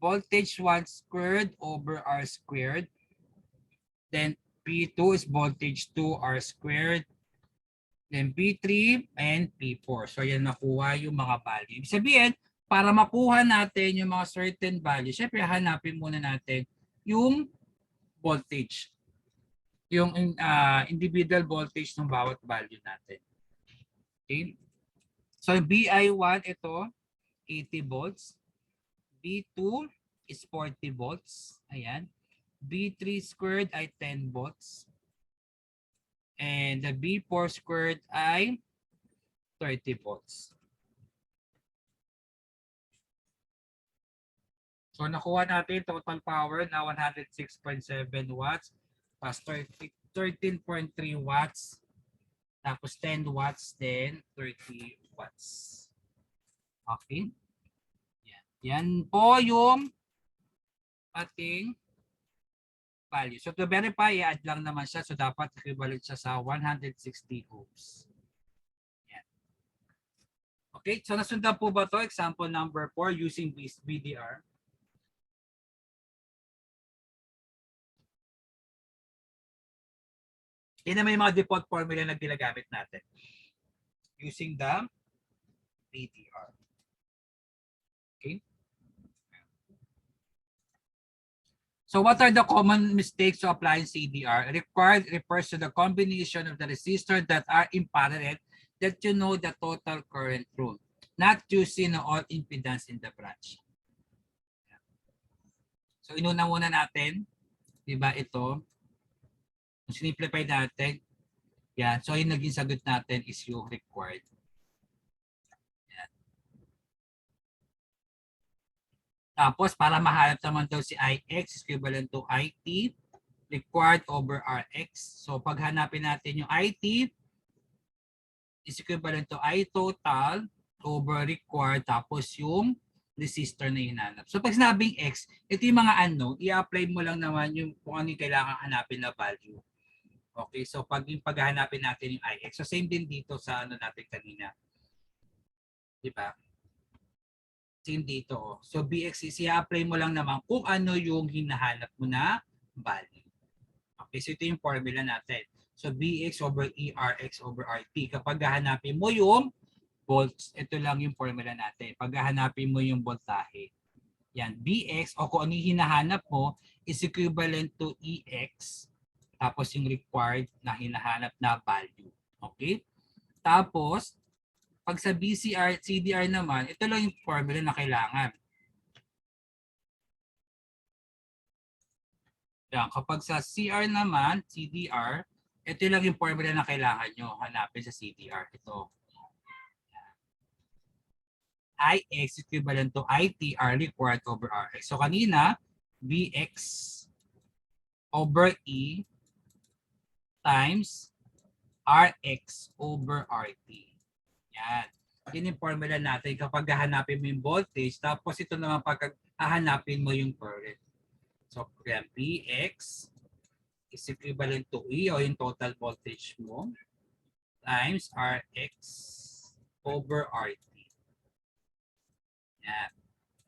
Voltage 1 squared over R squared. Then P2 is voltage 2 R squared. Then P3 and P4. So yan nakuha yung mga value. Ibig sabihin, para makuha natin yung mga certain value, syempre hanapin muna natin yung voltage. Yung individual voltage ng bawat value natin. Okay? So BI1 ito 80 volts. B2 is 40 volts. Ayan. B3 squared ay 10 volts. And the B4 squared ay 30 volts. So nakuha natin total power na 106.7 watts plus 13.3 watts. Tapos 10 watts then 30 watts. Okay. Yan. Yan po yung ating value. So to verify, i-add lang naman siya. So dapat equivalent siya sa 160 ohms. Yan. Okay. So nasundan po ba to? Example number 4 using VDR. Yan naman yung mga default formula na ginagamit natin using the VDR. Okay. So what are the common mistakes to applying CDR? Required refers to the combination of the resistors that are in parallel that you know the total current rule, not using all impedance in the branch. So inuna muna natin, di ba ito? Simplify natin. Yan. So yung naging sagot natin is yung required. Yan. Tapos para mahanap naman daw si IX equivalent to IT required over RX. So paghanapin natin yung IT is equivalent to I total over required tapos yung resistor na hinanap. So pag sinabing X, ito yung mga unknown, i-apply mo lang naman yung kung ano yung kailangan hanapin na value. Okay, so pag yung paghahanapin natin yung IX, so same din dito sa ano natin kanina. Di ba? Same dito. Oh. So BX is i-apply mo lang naman kung ano yung hinahanap mo na value. Okay, so ito yung formula natin. So BX over ERX over RT. Kapag hahanapin mo yung volts, ito lang yung formula natin. Pag hahanapin mo yung voltahe. Yan, BX o kung ano yung hinahanap mo is equivalent to EX tapos yung required na hinahanap na value. Okay? Tapos, pag sa BCR, CDR naman, ito lang yung formula na kailangan. Yan, kapag sa CR naman, CDR, ito lang yung formula na kailangan nyo hanapin sa CDR. Ito. IX equivalent to ITR required over RX. So kanina, BX over E times RX over RT. Yan. Yan yung formula natin kapag hahanapin mo yung voltage, tapos ito naman pag hahanapin mo yung current. So, kaya Bx is equivalent to E o yung total voltage mo times Rx over RT. Yan.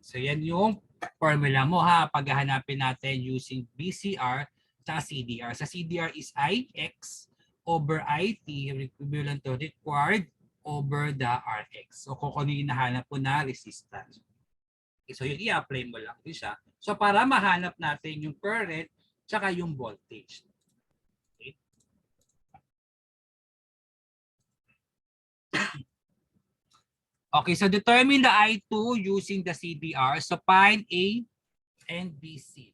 So, yan yung formula mo ha. Paghahanapin natin using BCR sa CDR. Sa CDR is Ix over IT equivalent to required over the Rx. So, kung ano yung hinahanap po na resistance. Okay, so, yung i-apply mo lang din siya. So, para mahanap natin yung current tsaka yung voltage. Okay. Okay, so determine the I2 using the CDR. So, find A and BC.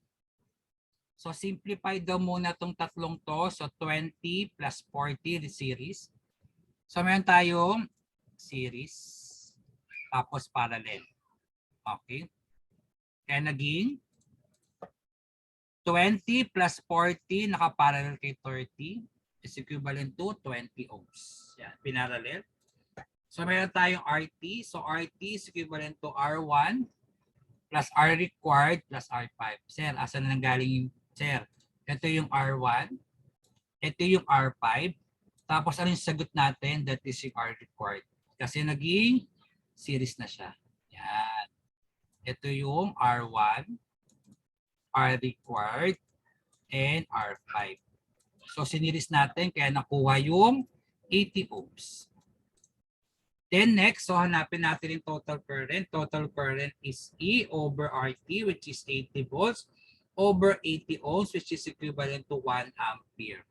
So, simplify daw muna itong tatlong to. So, 20 plus 40 the series. So, meron tayong series tapos parallel. Okay. Kaya naging 20 plus 40 nakaparallel kay 30 is equivalent to 20 ohms. Yan, pinarallel. So, meron tayong RT. So, RT is equivalent to R1 plus R required plus R5. Sir, asan na nanggaling yung, sir? Ito yung R1. Ito yung R5. Tapos, ano yung sagot natin? That is yung R required. Kasi naging series na siya. Yan. Ito yung R1, R required, and R5. So, siniris natin kaya nakuha yung 80 ohms. Then next, so hanapin natin yung total current. Total current is E over RT which is 80 volts over 80 ohms which is equivalent to 1 ampere.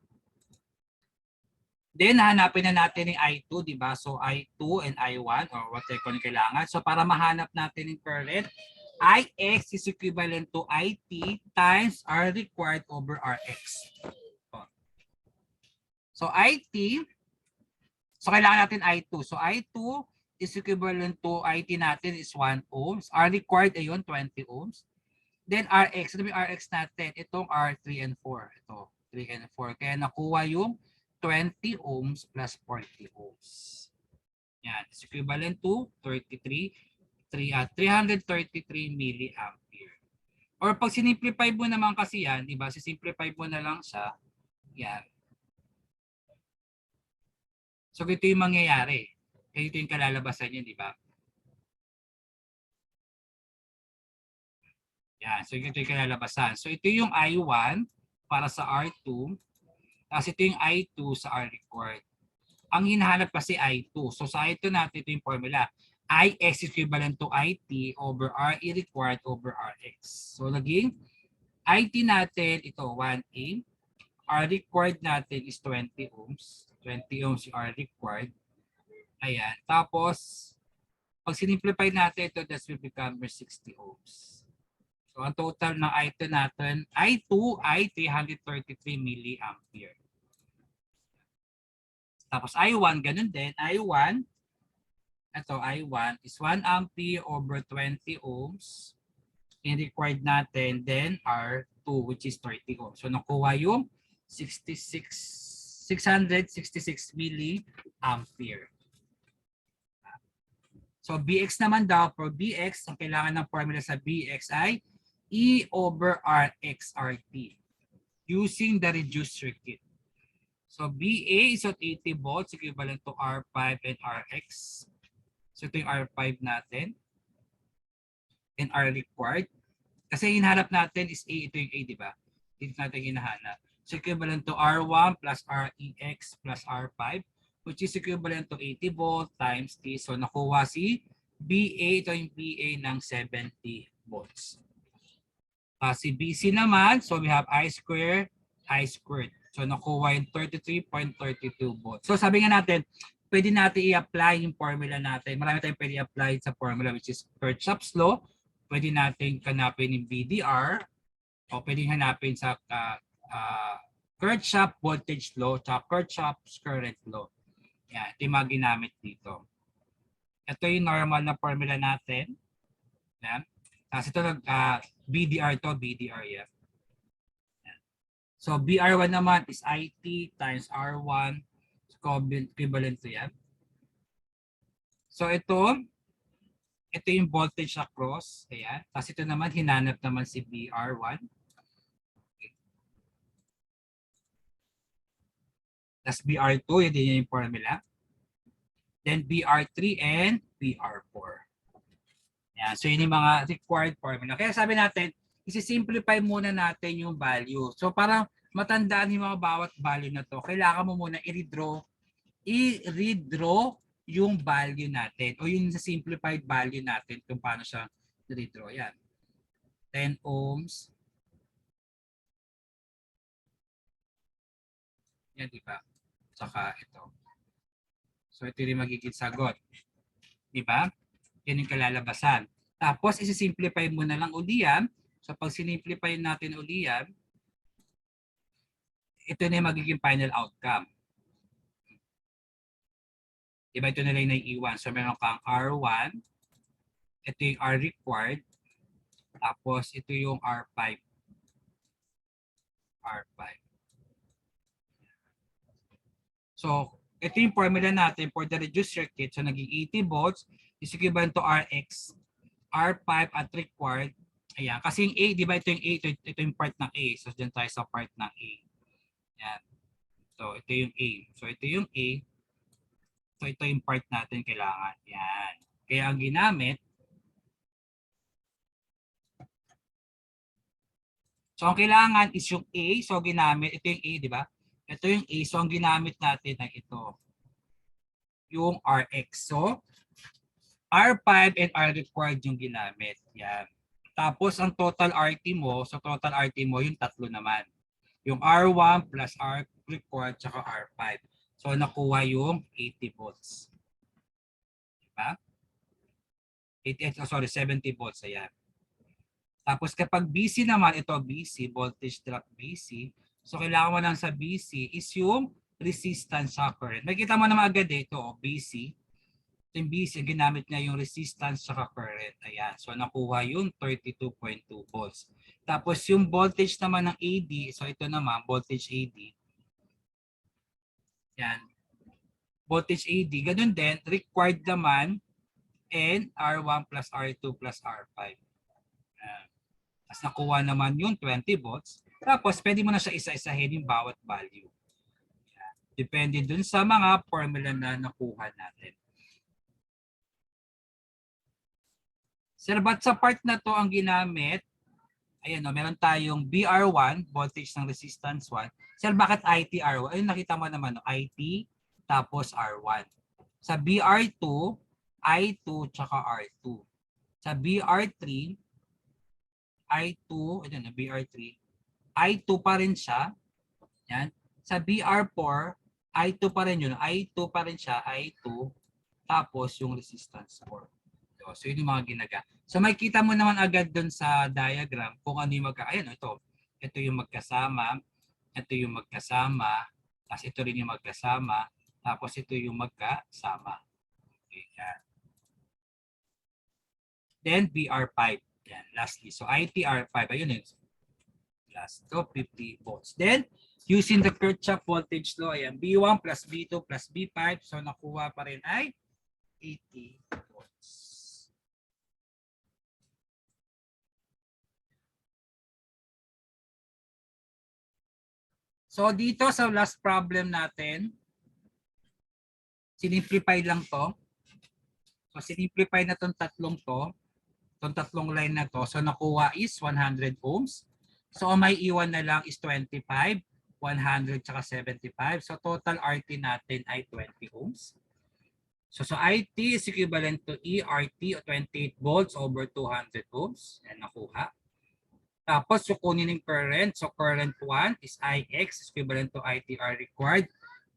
Then hanapin na natin yung I2, di ba? So I2 and I1 or whatever yung kailangan. So para mahanap natin yung current, Ix is equivalent to IT times R required over Rx. So IT, so kailangan natin I2. So I2 is equivalent to IT natin is 1 ohms. R required ayun, 20 ohms. Then Rx, ano yung Rx natin? Itong R3 and 4. Ito, 3 and 4. Kaya nakuha yung 20 ohms plus 40 ohms. Yan, is equivalent to 333 milliampere. Or pag sinimplify mo naman kasi yan, di ba? Sisimplify mo na lang siya. Yan. So, ito yung mangyayari. Kaya ito yung kalalabasan niya, di ba? Yan. So, ito yung kalalabasan. So, ito yung I1 para sa R2. Tapos ito yung I2 sa R required. Ang hinahanap kasi I2. So, sa I2 natin, ito yung formula. Ix equivalent to IT over RE required over Rx. So, naging IT natin, ito, 1A. R required natin is 20 ohms. 20 ohms yung R required. Ayan. Tapos, pag sinimplify natin ito, this will become 60 ohms. So, ang total ng I2 natin, I2 ay 333 milliampere. Tapos, I1, ganun din. I1, ito, I1 is 1 ampere over 20 ohms. In required natin, then R2, which is 30 ohms. So, nakuha yung 666 milliampere. So, Bx naman daw, for Bx, ang kailangan ng formula sa Bx ay E over Rx RT using the reduced circuit. So, BA is at 80 volts, equivalent to R5 and Rx. So, ito yung R5 natin. And R required. Kasi hinahanap natin is A, ito yung A, di ba? Dito natin hinahanap. So, equivalent to R1 plus Rex plus R5, which is equivalent to 80 volt times T. So, nakuha si BA, ito yung BA ng 70 volts. Si BC naman, so we have I squared. So, nakuha yung 33.32 volts. So, sabi nga natin, pwede natin i-apply yung formula natin. Marami tayong pwede i-apply sa formula which is Kirchhoff's law. Pwede natin hanapin yung BDR o pwede hanapin sa Kirchhoff voltage law at Kirchhoff's current law. Yan, ito yung mga ginamit dito. Ito yung normal na formula natin. Yan. Tapos ito BDR to, BDR yan. So BR1 naman is IT times R1. Equivalent to yan. So ito yung voltage across. Ayan. Tapos ito naman, hinanap naman si BR1. Tapos BR2, yun din yung formula. Then BR3 and BR4. Yan. So yun yung mga required formula. Kaya sabi natin, isi-simplify muna natin yung value. So para matandaan yung mga bawat value na to, kailangan mo muna i-redraw yung value natin o yung sa simplified value natin kung paano siya i-redraw. Yan. 10 ohms. Yan, di ba? Saka ito. So ito yung magiging sagot. Di ba? Yan yung kalalabasan. Tapos, isi-simplify mo na lang uli yan. So, pag sinimplify natin uli yan, ito na yung magiging final outcome. Diba? Ito na lang yung naiiwan. So, meron kang R1. Ito yung R required. Tapos, ito yung R5. R5. So, ito yung formula natin for the reduced circuit. So, naging 80 volts is equivalent to Rx. R5 at required. Ayan. Kasi yung A, di ba ito yung A, ito yung part ng A. So, dyan tayo sa part ng A. Ayan. So, ito yung A. So, ito yung A. So, ito yung part natin kailangan. Ayan. Kaya ang ginamit, so, ang kailangan is yung A. So, ginamit, ito yung A, di ba? Ito yung A. So, ang ginamit natin ay ito. Yung Rx. So, R5 and R required yung ginamit. Yan. Tapos, ang total RT mo, so total RT mo, yung tatlo naman. Yung R1 plus R required tsaka R5. So, nakuha yung 80 volts. Diba? 70 volts. Ayan. Tapos, kapag BC naman, ito BC, voltage drop BC. So, kailangan mo lang sa BC is yung resistance sa current. Makikita mo naman agad dito, BC. Yung BC, ginamit niya yung resistance sa current. Ayan. So, nakuha yung 32.2 volts. Tapos, yung voltage naman ng AD, so ito naman, voltage AD. Yan. Voltage AD, ganun din, required naman, and R1 plus R2 plus R5. Ayan. Tapos, nakuha naman yung 20 volts. Tapos, pwede mo na siya isa-isahin yung bawat value. Ayan. Depende dun sa mga formula na nakuha natin. Sir, ba't sa part na to ang ginamit? Ayan o, meron tayong BR1, voltage ng resistance 1. Sir, bakit ITR1? Ayun, nakita mo naman, no? IT, tapos R1. Sa BR2, I2, tsaka R2. Sa BR3, I2, ayun na, BR3, I2 pa rin siya. Yan. Sa BR4, I2 pa rin yun. I2 pa rin siya, I2, tapos yung resistance 4. So, yun yung mga ginaga. So, makikita mo naman agad dun sa diagram kung ano yung Ayan, ito. Ito yung magkasama. Ito yung magkasama. Tapos ito rin yung magkasama. Tapos ito yung magkasama. Okay, yan. Then, BR5. Yan, lastly. So, ITR5. Ayun yun. Last. So, 50 volts. Then, using the Kirchhoff voltage law, ayan, B1 plus B2 plus B5. So, nakuha pa rin ay 80 volts. So dito sa last problem natin, sinimplify lang to. So sinimplify na tong tatlong line na to. So nakuha is 100 ohms. So ang may iwan na lang is 25, 100, tsaka 75. So total RT natin ay 20 ohms. So IT is equivalent to ERT o 28 volts over 200 ohms. Yan nakuha. Tapos, sukunin ng current. So, current 1 is IX is equivalent to ITR required.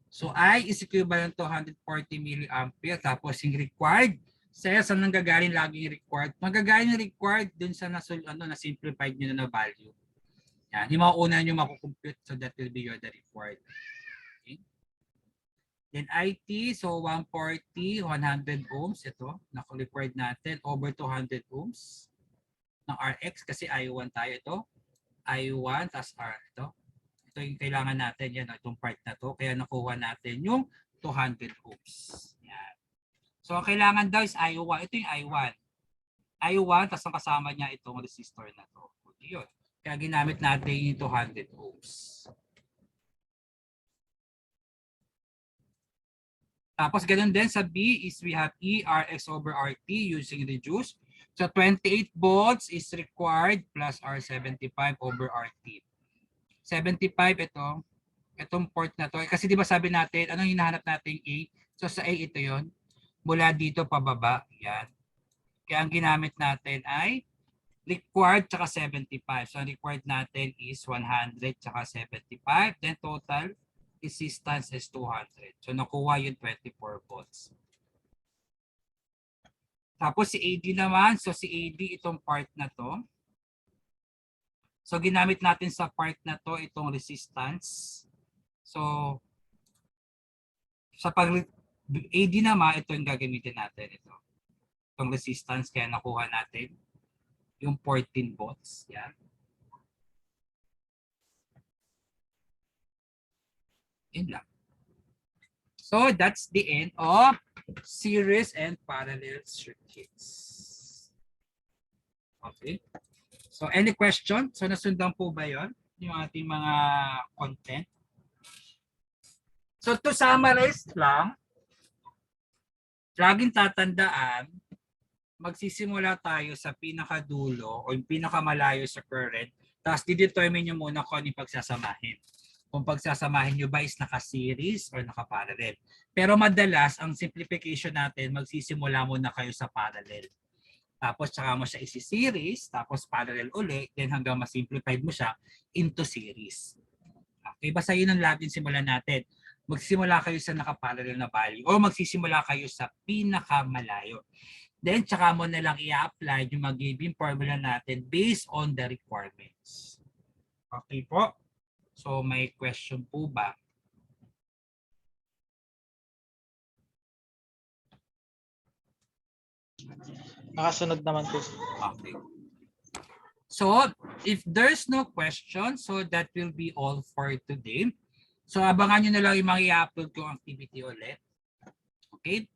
So, I is equivalent to 140 milliampere. Tapos, yung required, saan nanggagaling laging required? Manggagaling required dun sa na-simplified nyo na value. Yan. Yung mga una nyo makukompute. So, that will be your the required. Okay. Then, IT, so 140, 100 ohms. Ito, naku-required natin over 200 ohms. Ng Rx kasi I1 tayo ito. I1 tas R ito. Ito yung kailangan natin yan, itong part na to. Kaya nakuha natin yung 200 ohms. Yan. So ang kailangan daw is I1. Ito yung I1. I1 tas ang kasama niya itong resistor na to. Yun. Kaya ginamit natin yung 200 ohms. Tapos ganun din sa B is we have E Rx over RT using reduce. So 28 volts is required plus R75 over RT. 75 itong port na to. Kasi di ba sabi natin, anong hinahanap natin A? So sa A ito yon mula dito pababa. Yan. Kaya ang ginamit natin ay required tsaka 75. So ang required natin is 100 tsaka 75. Then total resistance is 200. So nakuha yung 24 volts. Tapos si AD naman, so si AD itong part na to. So ginamit natin sa part na to itong resistance. So sa pag AD naman, ito yung gagamitin natin ito. Itong resistance kaya nakuha natin yung 14 volts. Yan. Yun lang. So that's the end of series and parallel circuits. Okay. So any question? So nasundan po ba yon yung ating mga content? So to summarize lang, laging tatandaan, magsisimula tayo sa pinakadulo o yung pinakamalayo sa current, tapos didetermine nyo muna kung ano yung pagsasamahin. Kung pagsasamahin nyo ba is naka-series or naka-parallel. Pero madalas, ang simplification natin, magsisimula muna kayo sa parallel. Tapos tsaka mo siya isi-series, tapos parallel uli, then hanggang ma-simplified mo siya into series. Okay, basta yun ang laging simulan natin. Magsisimula kayo sa naka-parallel na value o magsisimula kayo sa pinakamalayo. Then tsaka mo na lang i-apply yung magiging formula natin based on the requirements. Okay po? So may question po ba? Nakasunod naman po. Okay. So if there's no question, so that will be all for today. So abangan nyo na lang yung mga i-upload kong activity ulit. Okay?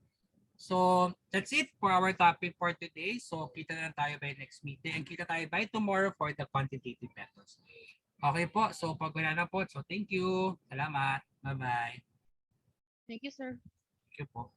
So that's it for our topic for today. So kita na tayo by next meeting and kita tayo by tomorrow for the quantitative methods. Okay po. So pag wala na po. So thank you. Salamat. Bye-bye. Thank you, sir. Thank you po.